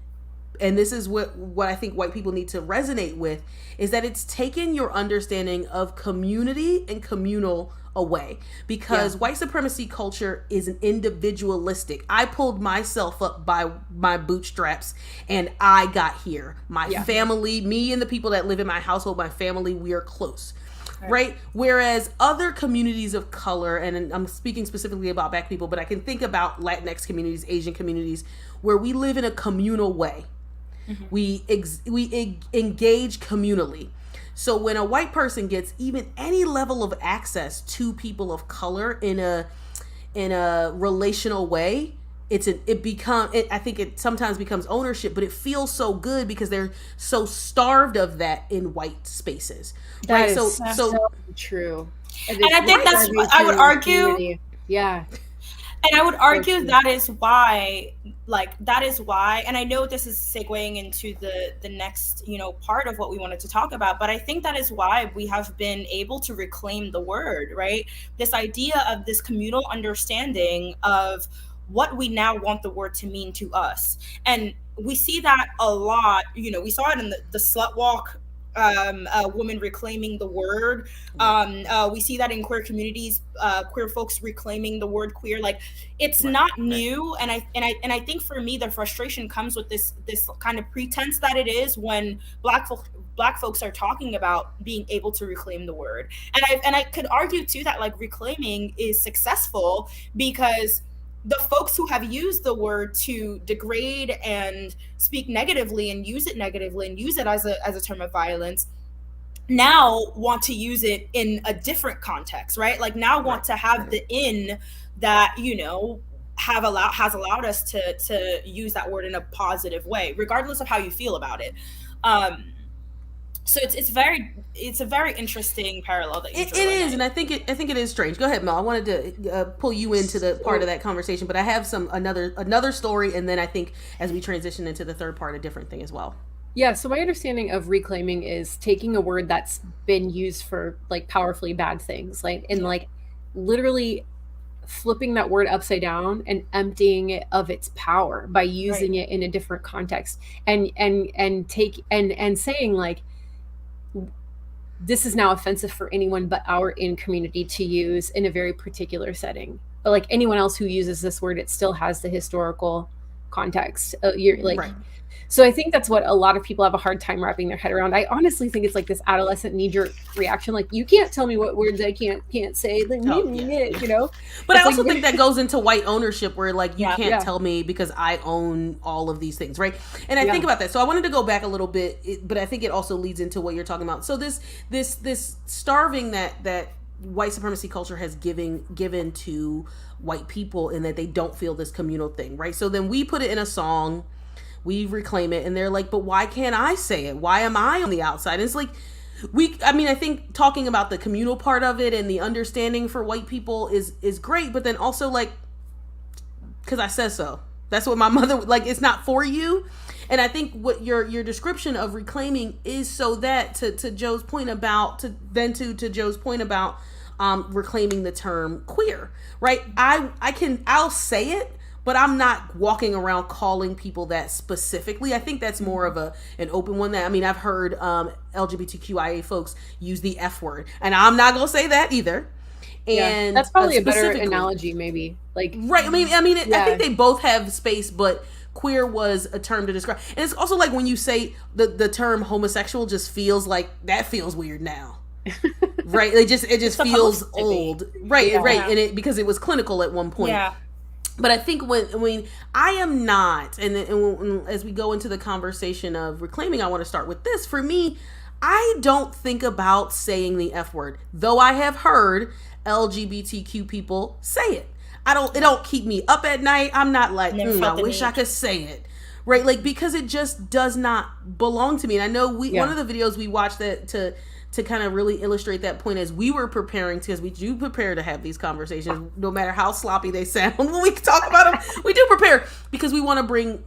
and this is what I think white people need to resonate with, is that it's taken your understanding of community and communal away. Because white supremacy culture is an individualistic. I pulled myself up by my bootstraps and I got here. My family, me and the people that live in my household, my family, we are close. Right. Whereas other communities of color, and I'm speaking specifically about Black people, but I can think about Latinx communities, Asian communities, where we live in a communal way. Mm-hmm. We engage communally. So when a white person gets even any level of access to people of color in a relational way, I think it sometimes becomes ownership, but it feels so good because they're so starved of that in white spaces. That is so true. And I think that's what I would argue. Yeah. And I would argue that is why, and I know this is segueing into the next, part of what we wanted to talk about, but I think that is why we have been able to reclaim the word, right? This idea of this communal understanding of what we now want the word to mean to us. And we see that a lot, we saw it in the slut walk, women reclaiming the word. We see that in queer communities, queer folks reclaiming the word queer. Like, it's not new. And I think for me, the frustration comes with this kind of pretense that it is when Black folks are talking about being able to reclaim the word. And I could argue too that like reclaiming is successful because the folks who have used the word to degrade and speak negatively and use it negatively and use it as a term of violence now want to use it in a different context, right? Like now want to have the in that, you know, has allowed us to use that word in a positive way, regardless of how you feel about it. So it's a very interesting parallel that you it is, and I think it is strange. Go ahead, Mel. I wanted to pull you into the part of that conversation, but I have another story, and then I think as we transition into the third part, a different thing as well. Yeah, so my understanding of reclaiming is taking a word that's been used for like powerfully bad things, like and like literally flipping that word upside down and emptying it of its power by using it in a different context and saying like this is now offensive for anyone but our in community to use in a very particular setting. But like anyone else who uses this word, it still has the historical context. You're like So I think that's what a lot of people have a hard time wrapping their head around. I honestly think it's like this adolescent knee-jerk reaction. Like, you can't tell me what words I can't say. Like, you know? But I also think that goes into white ownership where, like, you can't tell me because I own all of these things, right? And I think about that. So I wanted to go back a little bit, but I think it also leads into what you're talking about. So this starving that white supremacy culture has given to white people in that they don't feel this communal thing, right? So then we put it in a song, we reclaim it, and they're like, but why can't I say it? Why am I on the outside? And it's like, I think talking about the communal part of it and the understanding for white people is great, but then also like, because I said so. That's what my mother, like, it's not for you. And I think what your description of reclaiming is so that to Joe's point about, to Joe's point about reclaiming the term queer, right? I'll say it, but I'm not walking around calling people that specifically. I think that's more of an open one. That, I mean, I've heard LGBTQIA folks use the F word, and I'm not gonna say that either. And that's probably a better analogy, maybe. Like, right? I mean, I think they both have space, but queer was a term to describe. And it's also like when you say the term homosexual, just feels like that feels weird now. Right? It just feels old. Right, and it because it was clinical at one point. Yeah. But I think when I am not, and as we go into the conversation of reclaiming, I want to start with this. For me, I don't think about saying the F word, though I have heard LGBTQ people say it. It don't keep me up at night. I'm not like, I wish I could say it. Right? Like, because it just does not belong to me. And I know one of the videos we watched that to kind of really illustrate that point as we were preparing, because we do prepare to have these conversations, no matter how sloppy they sound when we talk about them. We do prepare because we want to bring,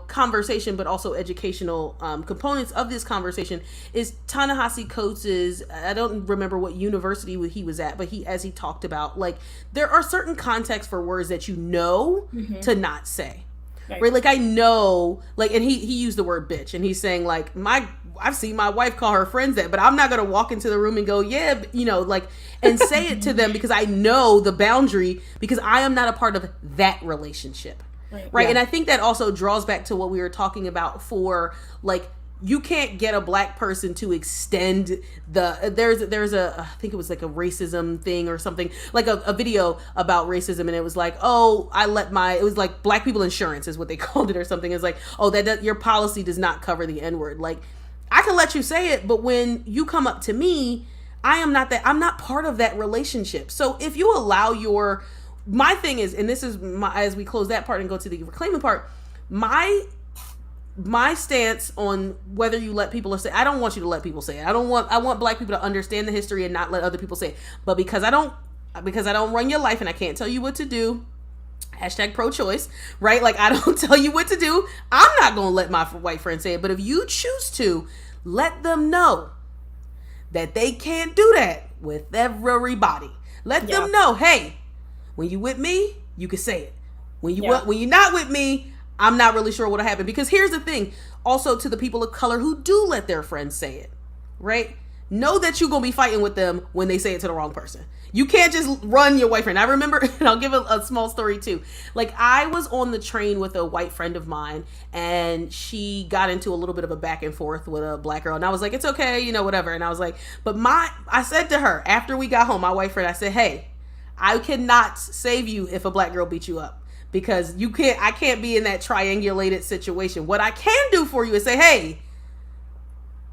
conversation, but also educational components of this conversation. Is Ta-Nehisi Coates' I don't remember what university he was at, but as he talked about, like, there are certain contexts for words that to not say. Right? Like, I know, like, and he used the word bitch, and he's saying, like, I've seen my wife call her friends that, but I'm not going to walk into the room and go, yeah, like, and say it to them because I know the boundary, because I am not a part of that relationship. Right. Yeah. And I think that also draws back to what we were talking about for, like, you can't get a black person to extend there's a, I think it was like a racism thing or something, like a video about racism, and it was like, oh, it was like black people insurance is what they called it or something. It's like, oh, that your policy does not cover the N-word. Like, I can let you say it, but when you come up to me, I'm not part of that relationship. So if you allow my thing is, and this is as we close that part and go to the reclaiming part, my stance on whether you let people say, I don't want you to let people say it. I want black people to understand the history and not let other people say it. But because I don't run your life and I can't tell you what to do, #pro-choice, right? Like, I don't tell you what to do. I'm not going to let my white friend say it. But if you choose to, let them know that they can't do that with everybody. Let them know, hey, when you with me, you can say it. When you're not with me, I'm not really sure what'll happen. Because here's the thing, also to the people of color who do let their friends say it, right? Know that you're going to be fighting with them when they say it to the wrong person. You can't just run your white friend. I remember, and I'll give a small story too. Like, I was on the train with a white friend of mine, and she got into a little bit of a back and forth with a black girl. And I was like, it's okay, whatever. And I was like, I said to her, after we got home, my white friend, I said, hey, I cannot save you if a black girl beats you up. because I can't be in that triangulated situation. What I can do for you is say, hey,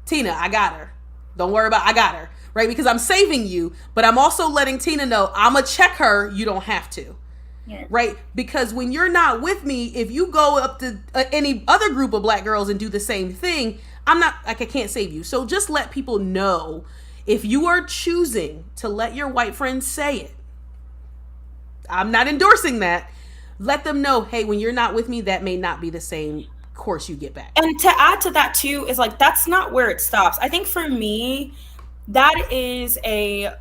Tina, I got her. Don't worry about, I got her, right? Because I'm saving you, but I'm also letting Tina know I'm gonna check her. You don't have to. Yeah. Right? Because when you're not with me, if you go up to any other group of black girls and do the same thing, I can't save you. So just let people know, if you are choosing to let your white friends say it, I'm not endorsing that. Let them know, hey, when you're not with me, that may not be the same course you get back. And to add to that too, is like, that's not where it stops. I think for me, that is a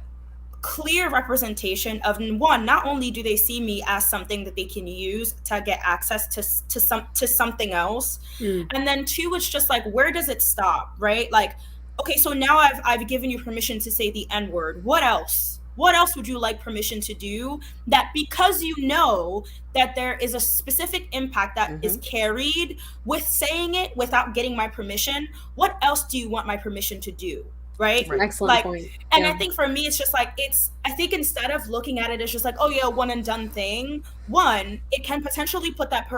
clear representation of, one, not only do they see me as something that they can use to get access to something else, and then two, it's just like, where does it stop, right? Like, okay, so now I've given you permission to say the N-word. What else? What else would you like permission to do? That because you know that there is a specific impact that is carried with saying it without getting my permission, what else do you want my permission to do? Right? Excellent point. And I think for me, it's just like, I think instead of looking at it as just like, oh yeah, one and done thing, one, it can potentially put that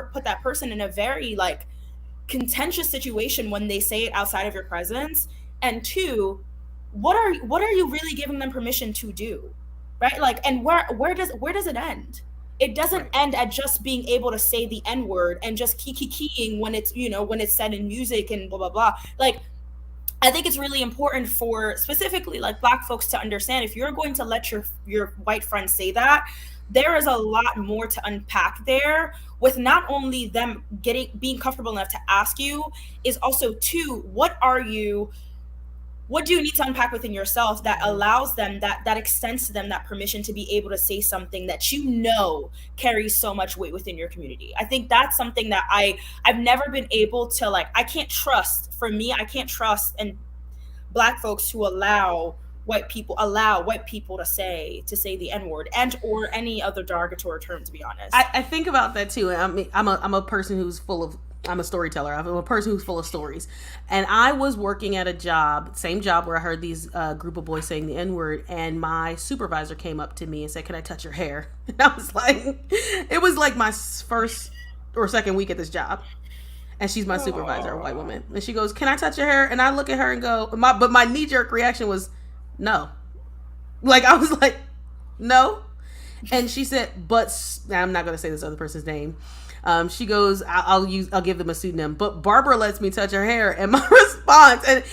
person in a very like contentious situation when they say it outside of your presence. And two, what are you really giving them permission to do? Right? Like, and where does it end? It doesn't end at just being able to say the N-word and just keying when it's, when it's said in music and blah, blah, blah. Like, I think it's really important for specifically like Black folks to understand, if you're going to let your white friends say that, there is a lot more to unpack there, with not only them being comfortable enough to ask you, is also two, what do you need to unpack within yourself that allows them, that extends to them that permission to be able to say something that carries so much weight within your community. I think that's something that I've never been able to, like, I can't trust and Black folks to allow white people to say the N-word and or any other derogatory term, to be honest. I think about that too. I mean, I'm a person who's I'm a storyteller. I'm a person who's full of stories. And I was working at same job where I heard these group of boys saying the N-word, and my supervisor came up to me and said, "Can I touch your hair?" And I was like, it was like my first or second week at this job. And she's my supervisor, a white woman. And she goes, "Can I touch your hair?" And I look at her and go, but my knee-jerk reaction was, no. Like, I was like, no. And she said, but I'm not going to say this other person's name. She goes, I'll give them a pseudonym, but Barbara lets me touch her hair. And my response, and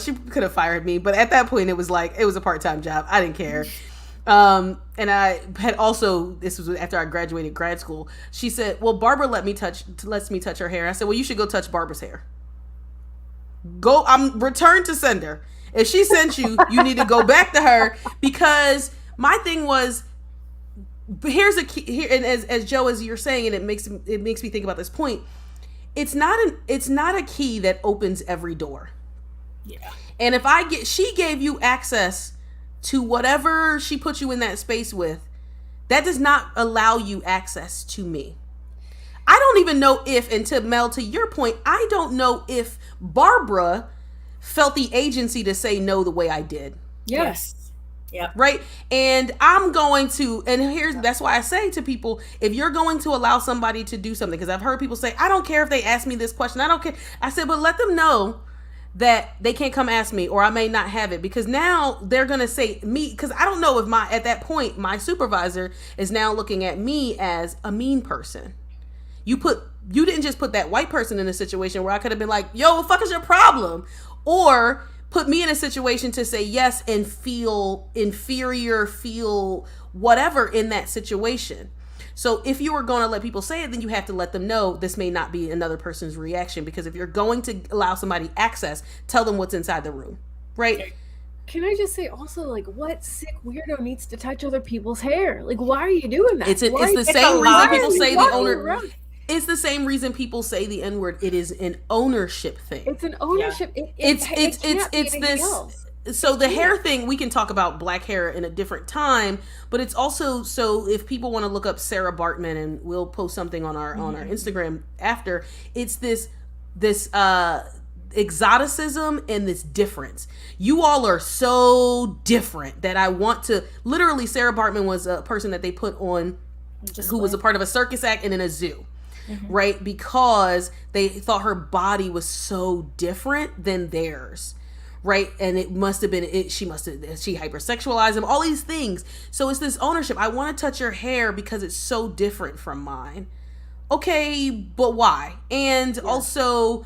she could have fired me, but at that point it was a part-time job. I didn't care. And I had also, this was after I graduated grad school. She said, well, Barbara lets me touch her hair. I said, well, you should go touch Barbara's hair. Return to sender. If she sent you, you need to go back to her, because my thing was, here's a key here, and as Joe, as you're saying, and it makes me think about this point. It's not a key that opens every door. Yeah. And if she gave you access to whatever she put you in that space with, that does not allow you access to me. I don't even know if, and to Mel, to your point, I don't know if Barbara felt the agency to say no the way I did. Yes. Yeah. Right. And that's why I say to people, if you're going to allow somebody to do something, because I've heard people say, I don't care if they ask me this question. I don't care. I said, but let them know that they can't come ask me, or I may not have it, because now they're going to say me, because I don't know if at that point, my supervisor is now looking at me as a mean person. You didn't just put that white person in a situation where I could have been like, yo, what the fuck is your problem? Or put me in a situation to say yes and feel inferior, feel whatever in that situation. So if you were going to let people say it, then you have to let them know this may not be another person's reaction, because if you're going to allow somebody access, tell them what's inside the room, right? Can I just say also, like, what sick weirdo needs to touch other people's hair? Like, why are you doing that? It's the same reason people say the owner. It's the same reason people say the N-word. It is an ownership thing. It's an ownership. Yeah. It's this. Else. So the hair thing, we can talk about black hair in a different time, but it's also, so if people want to look up Sarah Bartman, and we'll post something on our Instagram after, it's this exoticism and this difference. You all are so different that I want to, literally, Sarah Bartman was a person that they put on who was a part of a circus act and in a zoo. Right? Because they thought her body was so different than theirs. Right? And it must have been, she hypersexualized him, all these things. So it's this ownership. I want to touch your hair because it's so different from mine. Okay, but why? And also,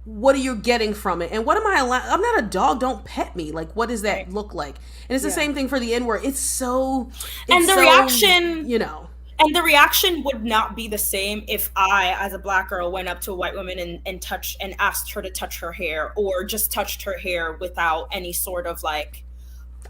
what are you getting from it? And what am I allowed? I'm not a dog. Don't pet me. Like, what does that look like? And it's the same thing for the N-word. And the reaction, you know. And the reaction would not be the same if I, as a Black girl, went up to a white woman and asked her to touch her hair, or just touched her hair without any sort of like.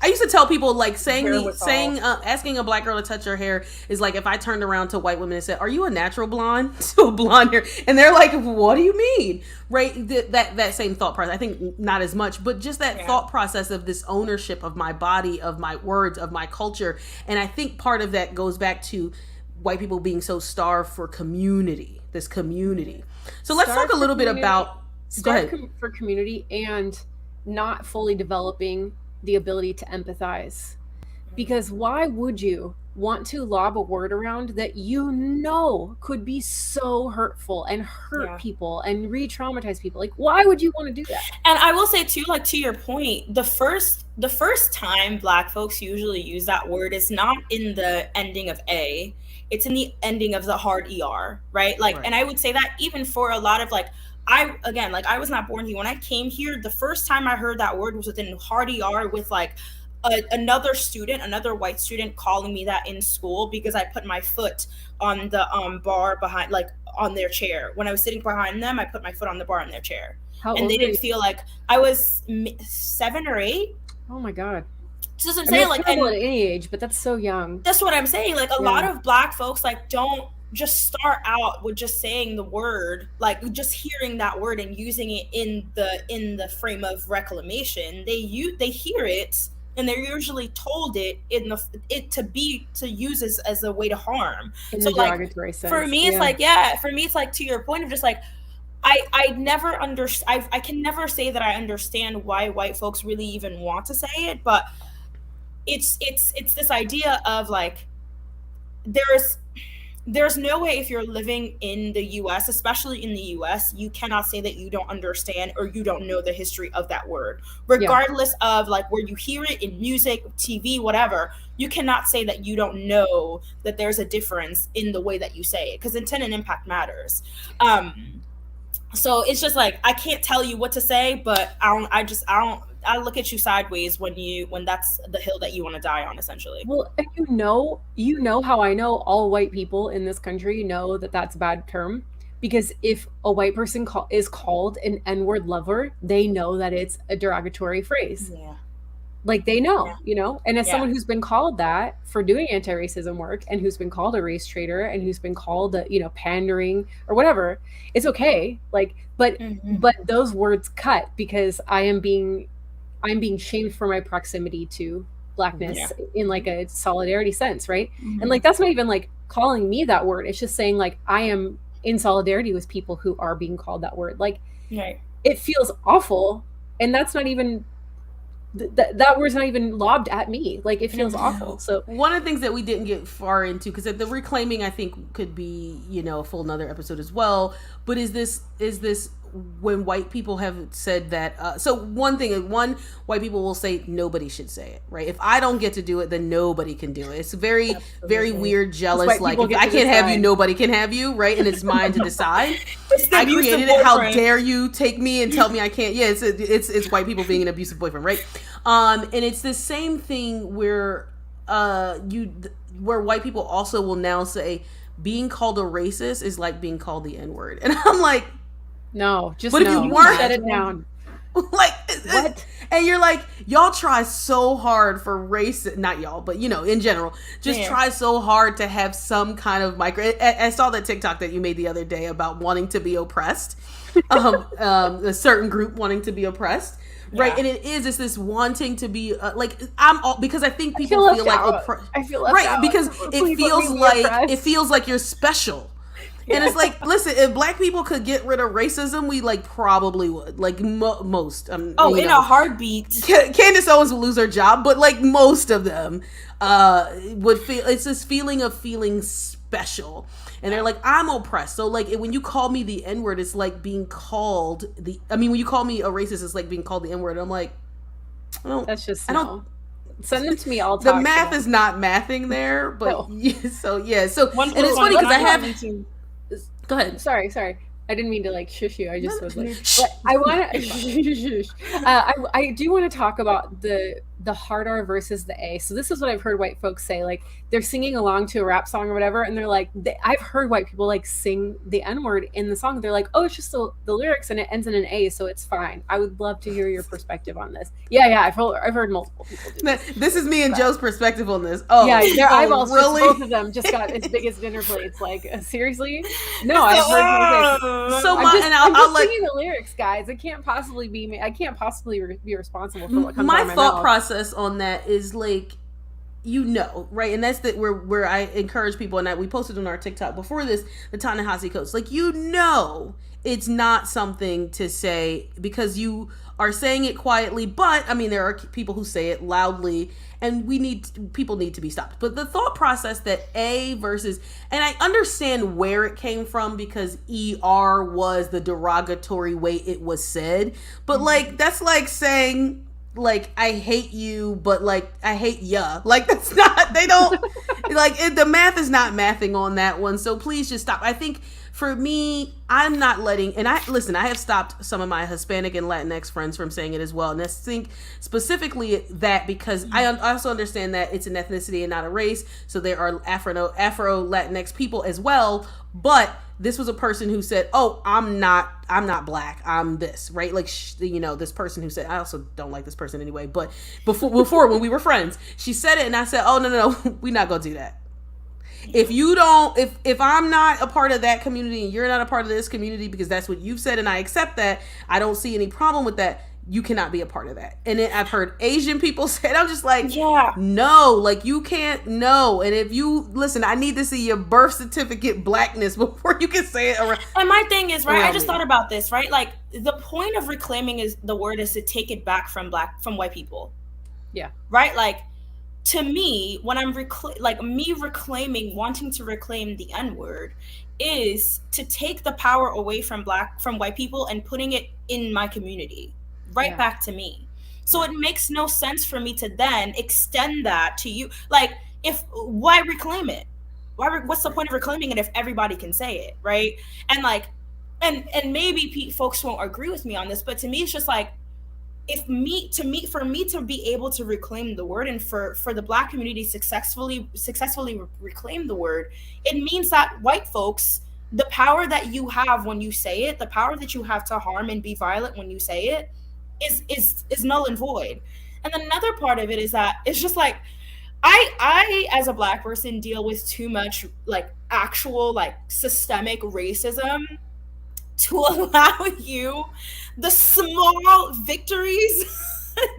I used to tell people, like, asking a Black girl to touch her hair is like if I turned around to white women and said, "Are you a natural blonde?" To a blonde hair, and they're like, "What do you mean?" Right? That same thought process. I think not as much, but just that thought process of this ownership of my body, of my words, of my culture, and I think part of that goes back to white people being so starved for community. This community. So let's talk a little bit about. Go ahead. For community and not fully developing the ability to empathize, because why would you want to lob a word around that you know could be so hurtful and hurt people and re-traumatize people? Like, why would you want to do that? And I will say too, like, to your point, the first time Black folks usually use that word is not in the ending of A, it's in the ending of the hard ER, right? Like, and I would say that even for a lot of like, I was not born here. When I came here, the first time I heard that word was within hard ER with like another white student calling me that in school because I put my foot on the bar behind, like on their chair. When I was sitting behind them, I put my foot on the bar on their chair. And they didn't feel like I was 7 or 8. Oh my God. Just what I'm saying, like, at any age, but that's so young. That's what I'm saying. Like, a lot of Black folks like don't just start out with just saying the word, like just hearing that word and using it in the frame of reclamation. They hear it and they're usually told it to use as a way to harm. In the derogatory sense. For me, it's like to your point of just like, I never understand. I can never say that I understand why white folks really even want to say it, but it's this idea of like, there's no way, if you're living in the US, especially in the US, you cannot say that you don't understand or you don't know the history of that word, regardless of like where you hear it in music, TV, whatever. You cannot say that you don't know that there's a difference in the way that you say it, because intent and impact matters. So it's just like, I can't tell you what to say, but I look at you sideways when that's the hill that you want to die on, essentially. Well, and you know how I know all white people in this country know that that's a bad term, because if a white person is called an N-word lover, they know that it's a derogatory phrase. Yeah. Like, they know, you know, and as someone who's been called that for doing anti-racism work, and who's been called a race traitor, and who's been called pandering or whatever, it's okay. Like, but those words cut, because I'm being shamed for my proximity to Blackness in like a solidarity sense, right? And like, that's not even like calling me that word. It's just saying like, I am in solidarity with people who are being called that word. Like, it feels awful, and that's not even that word's not even lobbed at me. Like, it feels awful. So one of the things that we didn't get far into, because the reclaiming, I think, could be a full another episode as well, but is this when white people have said that, so one white people will say nobody should say it, right? If I don't get to do it, then nobody can do it. It's very, very weird, jealous, like, if I can't have you, nobody can have you, right? And it's mine to decide. I created it, how dare you take me and tell me I can't? Yeah, it's white people being an abusive boyfriend, right? And it's the same thing where white people also will now say being called a racist is like being called the N-word. And I'm like, no, just but if you weren't, set it down. Like, what? And you're like, y'all try so hard for race, not y'all, but in general, just try so hard to have some kind of I saw that TikTok that you made the other day about wanting to be oppressed, a certain group wanting to be oppressed. Right, and it's this wanting to be because I think people feel like I feel left right out. because it feels like you're special. And it's like, listen, if black people could get rid of racism, we like probably would. Like most. In a heartbeat. Candace Owens would lose her job, but like most of them would feel. It's this feeling of feeling special, and they're like, I'm oppressed. So like when you call me the N-word, it's like being called the. I mean, when you call me a racist, it's like being called the N-word. I'm like, That's just I don't. Send them to me. I'll the talk math is not mathing there, but No. and it's funny because I have. Go ahead. Sorry. I didn't mean to like shush you. I just was like, but I want to. I do want to talk about the hard R versus the A. So this is what I've heard white folks say. Like they're singing along to a rap song or whatever, and they're like, I've heard white people like sing the N-word in the song. They're like, oh, it's just the lyrics and it ends in an A, so it's fine. I would love to hear your perspective on this. Yeah, I've heard multiple people do this. This is me and Joe's perspective on this. Oh, yeah, their eyeballs, really? Both of them just got as big as dinner plates. Like, seriously? No, I've heard people say. So I'm just singing the lyrics, guys. I can't possibly be be responsible for what comes out of my thought mouth. Process on that is like, right, and that's where I encourage people, and that we posted on our TikTok before this, the Ta-Nehisi Codes. Like, it's not something to say because you are saying it quietly, but I mean there are people who say it loudly, and people need to be stopped. But the thought process that A versus, and I understand where it came from because ER was the derogatory way it was said, but like that's like saying like I hate you, but like I hate ya. Like that's not, they don't like the math is not mathing on that one. So please just stop. I think for me, I'm not letting, and I have stopped some of my Hispanic and Latinx friends from saying it as well. And I think specifically that because I also understand that it's an ethnicity and not a race. So there are Afro Latinx people as well. But this was a person who said, oh, I'm not black. I'm this, right? Like, this person who said, I also don't like this person anyway. But before when we were friends, she said it and I said, oh, no, we're not going to do that. If you don't, if I'm not a part of that community and you're not a part of this community because that's what you've said and I accept that, I don't see any problem with that. You cannot be a part of that. And then I've heard Asian people say it. I'm just like, no, like you can't, no. And if you, listen, I need to see your birth certificate blackness before you can say it around. And my thing is, right, I just thought about this, right? Like the point of reclaiming the word is to take it back from white people. Yeah. Right? Like, to me, when I'm wanting to reclaim the N-word is to take the power away from white people and putting it in my community, back to me. So it makes no sense for me to then extend that to you. Like, why reclaim it? What's the point of reclaiming it if everybody can say it, right? And like, and maybe folks won't agree with me on this, but to me, it's just like, for me to be able to reclaim the word and for the Black community successfully reclaim the word, it means that white folks, the power that you have when you say it, the power that you have to harm and be violent when you say it is null and void. And another part of it is that it's just like, I as a Black person deal with too much like actual like systemic racism to allow you the small victories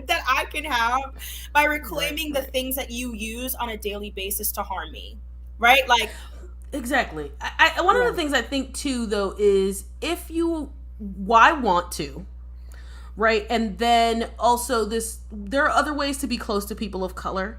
that I can have by reclaiming the things that you use on a daily basis to harm me, right? Like, exactly. One of the things I think too, though, is why want to, right? And then also there are other ways to be close to people of color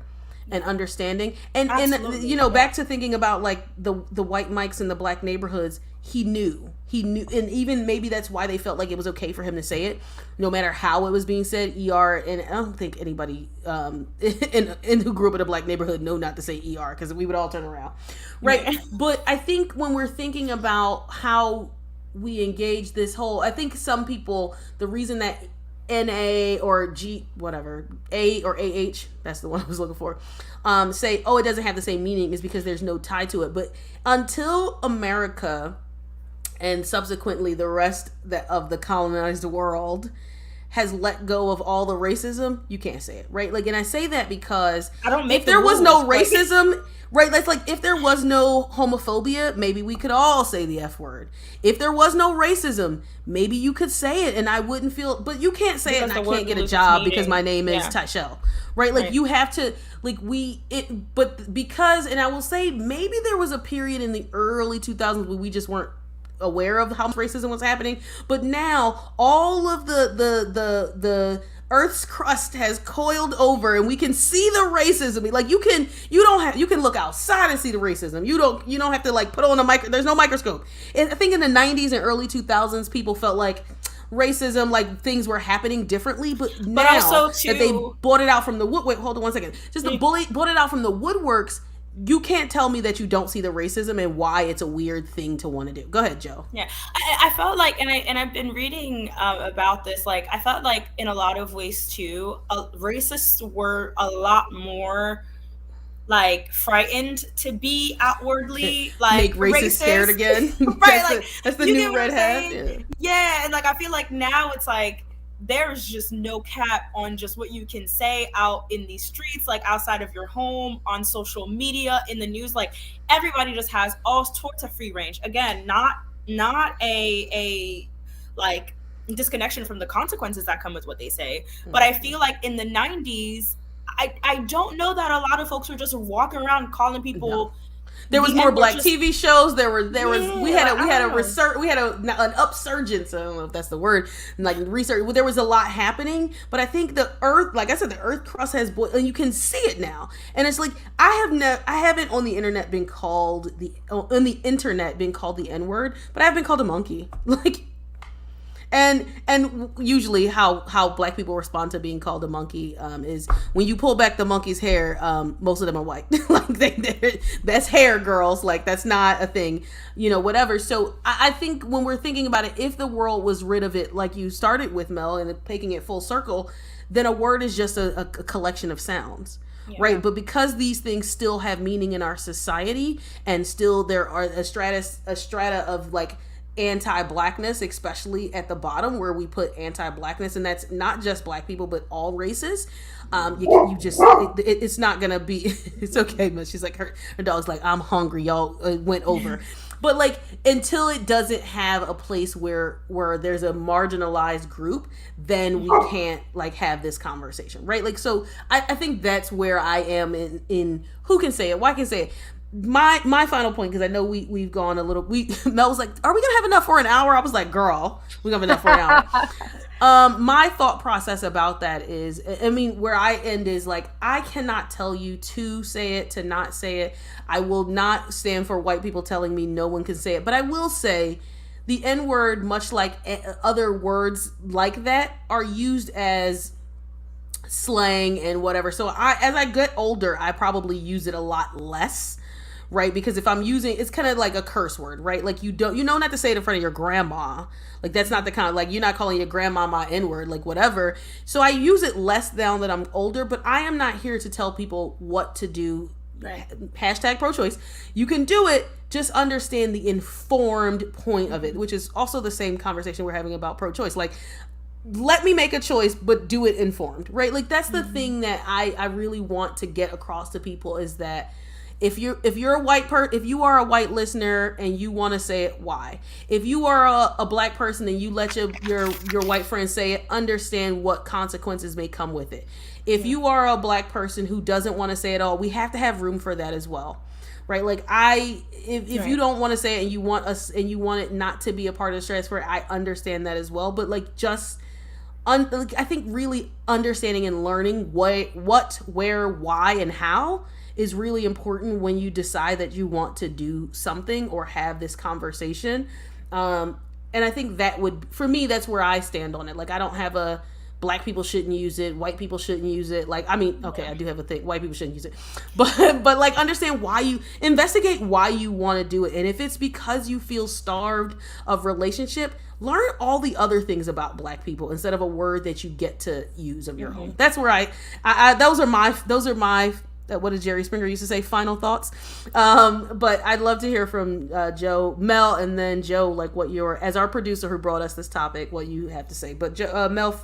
and understanding. And back to thinking about like the white mics in the Black neighborhoods, he knew, and even maybe that's why they felt like it was okay for him to say it, no matter how it was being said. ER, and I don't think anybody in who grew up in a Black neighborhood know not to say ER because we would all turn around, right? Yeah. But I think when we're thinking about how we engage this whole, I think some people, the reason that NA or G, whatever, A or AH, that's the one I was looking for, say, oh, it doesn't have the same meaning is because there's no tie to it. But until America and subsequently the rest of the colonized world has let go of all the racism, you can't say it, right? Like, and I say that because I don't make if there was no rules, racism, right? That's like if there was no homophobia, maybe we could all say the F word. If there was no racism, maybe you could say it and I wouldn't feel, but you can't say Because it and the I word can't get a loses job meaning. because my name is Yeah. Tyshell, right? Like, Right. you have to, like, but because, and I will say, maybe there was a period in the early 2000s where we just weren't aware of how much racism was happening, but now all of the Earth's crust has coiled over and we can see the racism. Like, you can look outside and see the racism. You don't have to like put on there's no microscope. And I think in the 90s and early 2000s people felt like racism, like things were happening differently, but now also, too, that they bought it out from the wood, wait, hold on one second, just the bully bought it out from the woodworks, you can't tell me that you don't see the racism and why it's a weird thing to want to do. Go ahead, Joe. Yeah, I felt like, and I've been reading about this. Like, I felt like in a lot of ways too, racists were a lot more like frightened to be outwardly like make racist scared again. Right? That's the you new get what red I'm hat. saying? Yeah, and like I feel like now it's like there's just no cap on just what you can say out in these streets, like outside of your home, on social media, in the news. Like, everybody just has all sorts of free range. Again, not a like disconnection from the consequences that come with what they say. But I feel like in the 90s, I don't know that a lot of folks were just walking around calling people. No. There was more black TV shows. There was we had an upsurgence. I don't know if that's the word. Like, research. Well, there was a lot happening, but I think the Earth, like I said, the Earth crust has boiled, and you can see it now. And it's like I haven't on the internet been called the N-word, but I've been called a monkey. Like. And usually how black people respond to being called a monkey is when you pull back the monkey's hair, most of them are white. Like, that's hair, girls. Like, that's not a thing, whatever. So I think when we're thinking about it, if the world was rid of it, like you started with, Mel, and taking it full circle, then a word is just a collection of sounds. Yeah. Right. But because these things still have meaning in our society, and still there are a strata of like anti-blackness, especially at the bottom where we put anti-blackness, and that's not just black people but all races. It's not gonna be. It's okay, but she's like her dog's like, I'm hungry, y'all. Went over. But like, until it doesn't have a place where there's a marginalized group, then we can't like have this conversation, right? Like, so I think that's where I am in who can say it, why can say it. My final point, because I know we've gone a little. Mel was like, "Are we gonna have enough for an hour?" I was like, "Girl, we gonna have enough for an hour." My thought process about that is, I mean, where I end is like, I cannot tell you to say it, to not say it. I will not stand for white people telling me no one can say it, but I will say the N-word, much like other words like that, are used as slang and whatever. So as I get older, I probably use it a lot less. Right? Because if I'm using, it's kind of like a curse word, right? Like, you know not to say it in front of your grandma. Like, that's not the kind of, like, you're not calling your grandma my N-word, like, whatever. So I use it less now that I'm older, but I am not here to tell people what to do. Right. Hashtag pro-choice. You can do it, just understand the informed point of it, which is also the same conversation we're having about pro-choice. Like, let me make a choice, but do it informed, right? Like, that's the thing that I really want to get across to people, is that if you are a white listener and you want to say it, why? If you are a black person and you let your white friend say it, understand what consequences may come with it. If you are a black person who doesn't want to say it all, we have to have room for that as well. Right? Like, if you don't want to say it and you want it not to be a part of the stratosphere, I understand that as well. But like, just I think really understanding and learning what, where, why, and how is really important when you decide that you want to do something or have this conversation. And I think that for me, that's where I stand on it. Like, I don't have a black people shouldn't use it, white people shouldn't use it. Like, I mean, okay, I do have a thing, white people shouldn't use it. But like, understand investigate why you want to do it. And if it's because you feel starved of relationship, learn all the other things about black people instead of a word that you get to use of your own. That's where those are my what did Jerry Springer used to say? Final thoughts. But I'd love to hear from Joe, Mel, and then Joe, like what your, as our producer who brought us this topic, what you have to say. But Mel,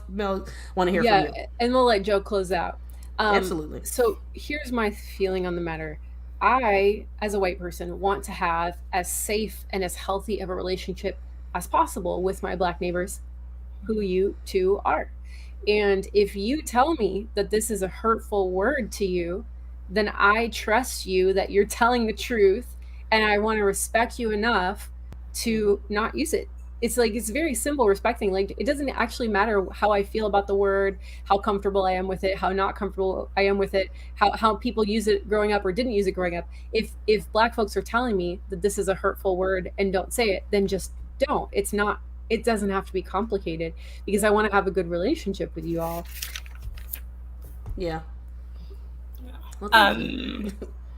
want to hear from you. And we'll let Joe close out. Absolutely. So here's my feeling on the matter. I, as a white person, want to have as safe and as healthy of a relationship as possible with my Black neighbors, who you two are. And if you tell me that this is a hurtful word to you, then I trust you that you're telling the truth, and I want to respect you enough to not use it. It's like, it's very simple respecting. Like, it doesn't actually matter how I feel about the word, how comfortable I am with it, how not comfortable I am with it, how people use it growing up or didn't use it growing up. If Black folks are telling me that this is a hurtful word and don't say it, then just don't. It doesn't have to be complicated, because I want to have a good relationship with you all. Yeah.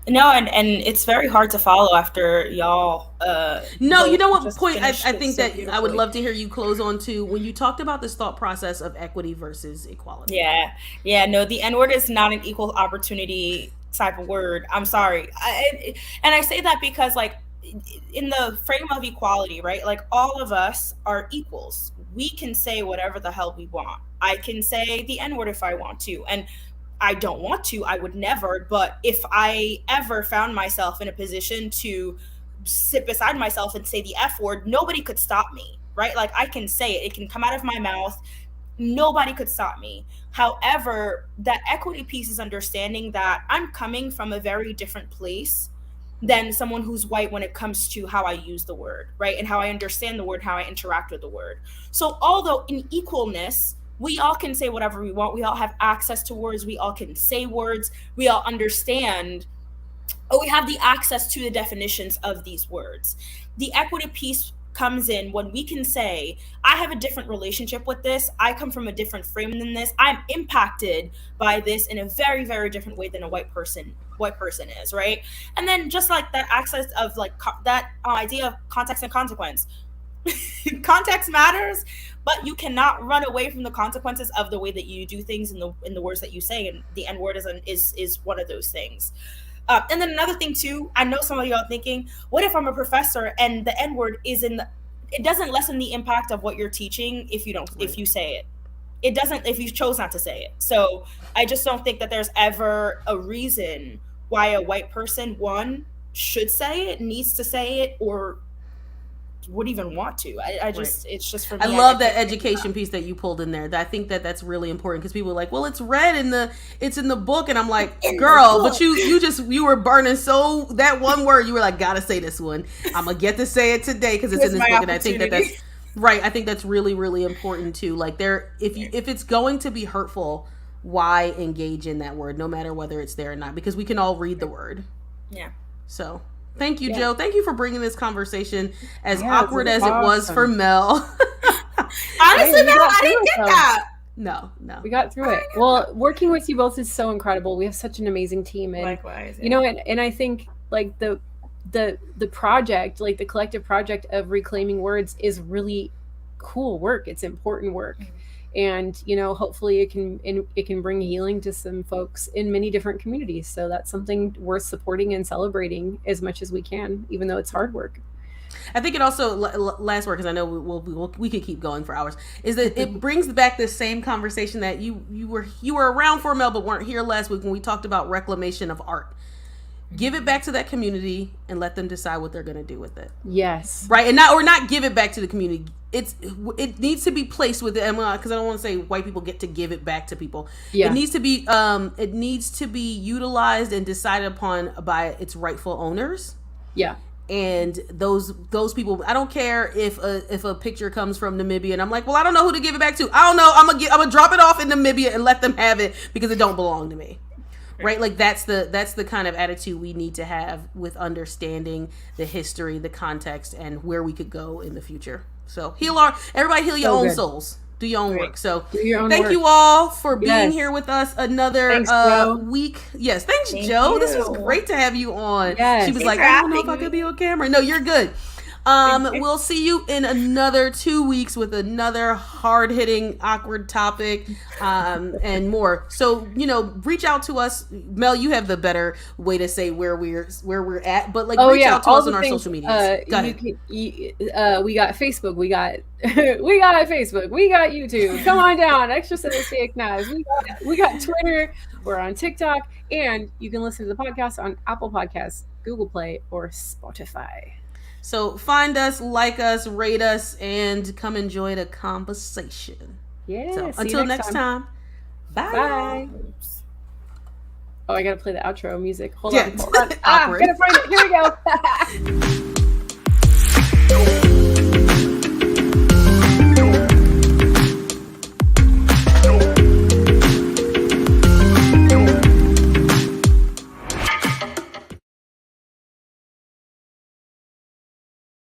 No, and it's very hard to follow after y'all. No, you know what point I think that I would love to hear you close on too, when you talked about this thought process of equity versus equality. Yeah. No, the N-word is not an equal opportunity type of word. I'm sorry, and I say that because, like, in the frame of equality, right? Like, all of us are equals. We can say whatever the hell we want. I can say the N-word if I want to, and I don't want to, I would never, but if I ever found myself in a position to sit beside myself and say the F word, nobody could stop me, right? Like, I can say it can come out of my mouth, nobody could stop me. However, that equity piece is understanding that I'm coming from a very different place than someone who's white when it comes to how I use the word, right? And how I understand the word, how I interact with the word. So although in equalness, we all can say whatever we want, we all have access to words, we all can say words, we all understand, or we have the access to the definitions of these words. The equity piece comes in when we can say, I have a different relationship with this, I come from a different frame than this, I'm impacted by this in a very, very different way than a white person is, right? And then just like that access of like that idea of context and consequence. Context matters, but you cannot run away from the consequences of the way that you do things in the words that you say, and the N-word is one of those things. And then another thing too, I know some of y'all thinking, what if I'm a professor and the N-word it doesn't lessen the impact of what you're teaching if you don't, right. If you say it. It doesn't if you chose not to say it. So I just don't think that there's ever a reason why a white person, one, should say it, needs to say it, or would even want to. I just, right. It's just for me. I love that education piece that you pulled in there. I think that that's really important, because people are like, well, it's read it's in the book, and I'm like, girl, but you were burning so that one word, you were like, gotta say this one. I'm gonna get to say it today because it's in this book, and I think that's right. I think that's really, really important too. Like, if it's going to be hurtful, why engage in that word, no matter whether it's there or not, because we can all read the word. Yeah. So thank you, Joe. Thank you for bringing this conversation, as awkward as it was for Mel. Honestly, Mel, I didn't get that. No. We got through it. Well, working with you both is so incredible. We have such an amazing team. And, likewise. Yeah. You know, and I think, like, the project, like the collective project of reclaiming words, is really cool work. It's important work. Mm-hmm. And, you know, hopefully it can bring healing to some folks in many different communities. So that's something worth supporting and celebrating as much as we can, even though it's hard work. I think it also, last word, because I know we could keep going for hours, is that it brings back this same conversation that you were around for, Mel, but weren't here last week when we talked about reclamation of art. Give it back to that community and let them decide what they're going to do with it. Yes. Right. And not give it back to the community. It needs to be placed with them, because I don't want to say white people get to give it back to people. Yeah. It needs to be utilized and decided upon by its rightful owners. Yeah. And those people, I don't care if a picture comes from Namibia and I'm like, well, I don't know who to give it back to. I don't know. I'm gonna drop it off in Namibia and let them have it because it don't belong to me. Right? Like, that's the kind of attitude we need to have with understanding the history, the context, and where we could go in the future. So everybody heal your own souls. Do your own work. So thank you all for being here with us another week. Yes, thanks, Joe. This was great to have you on. Yes. She was like, I don't know if I could be on camera. No, you're good. We'll see you in another 2 weeks with another hard-hitting, awkward topic, and more. So, reach out to us. Mel, you have the better way to say where we're at, but reach out to us on our social medias. Go ahead. We got Facebook. We got we got Facebook. We got YouTube. Come on down. Extra set of steak knives. We got Twitter. We're on TikTok, and you can listen to the podcast on Apple Podcasts, Google Play, or Spotify. So find us, like us, rate us, and come enjoy the conversation. Yeah. So until next time. Bye. Oh, I gotta play the outro music. Hold on. I'm gonna find it. Here we go.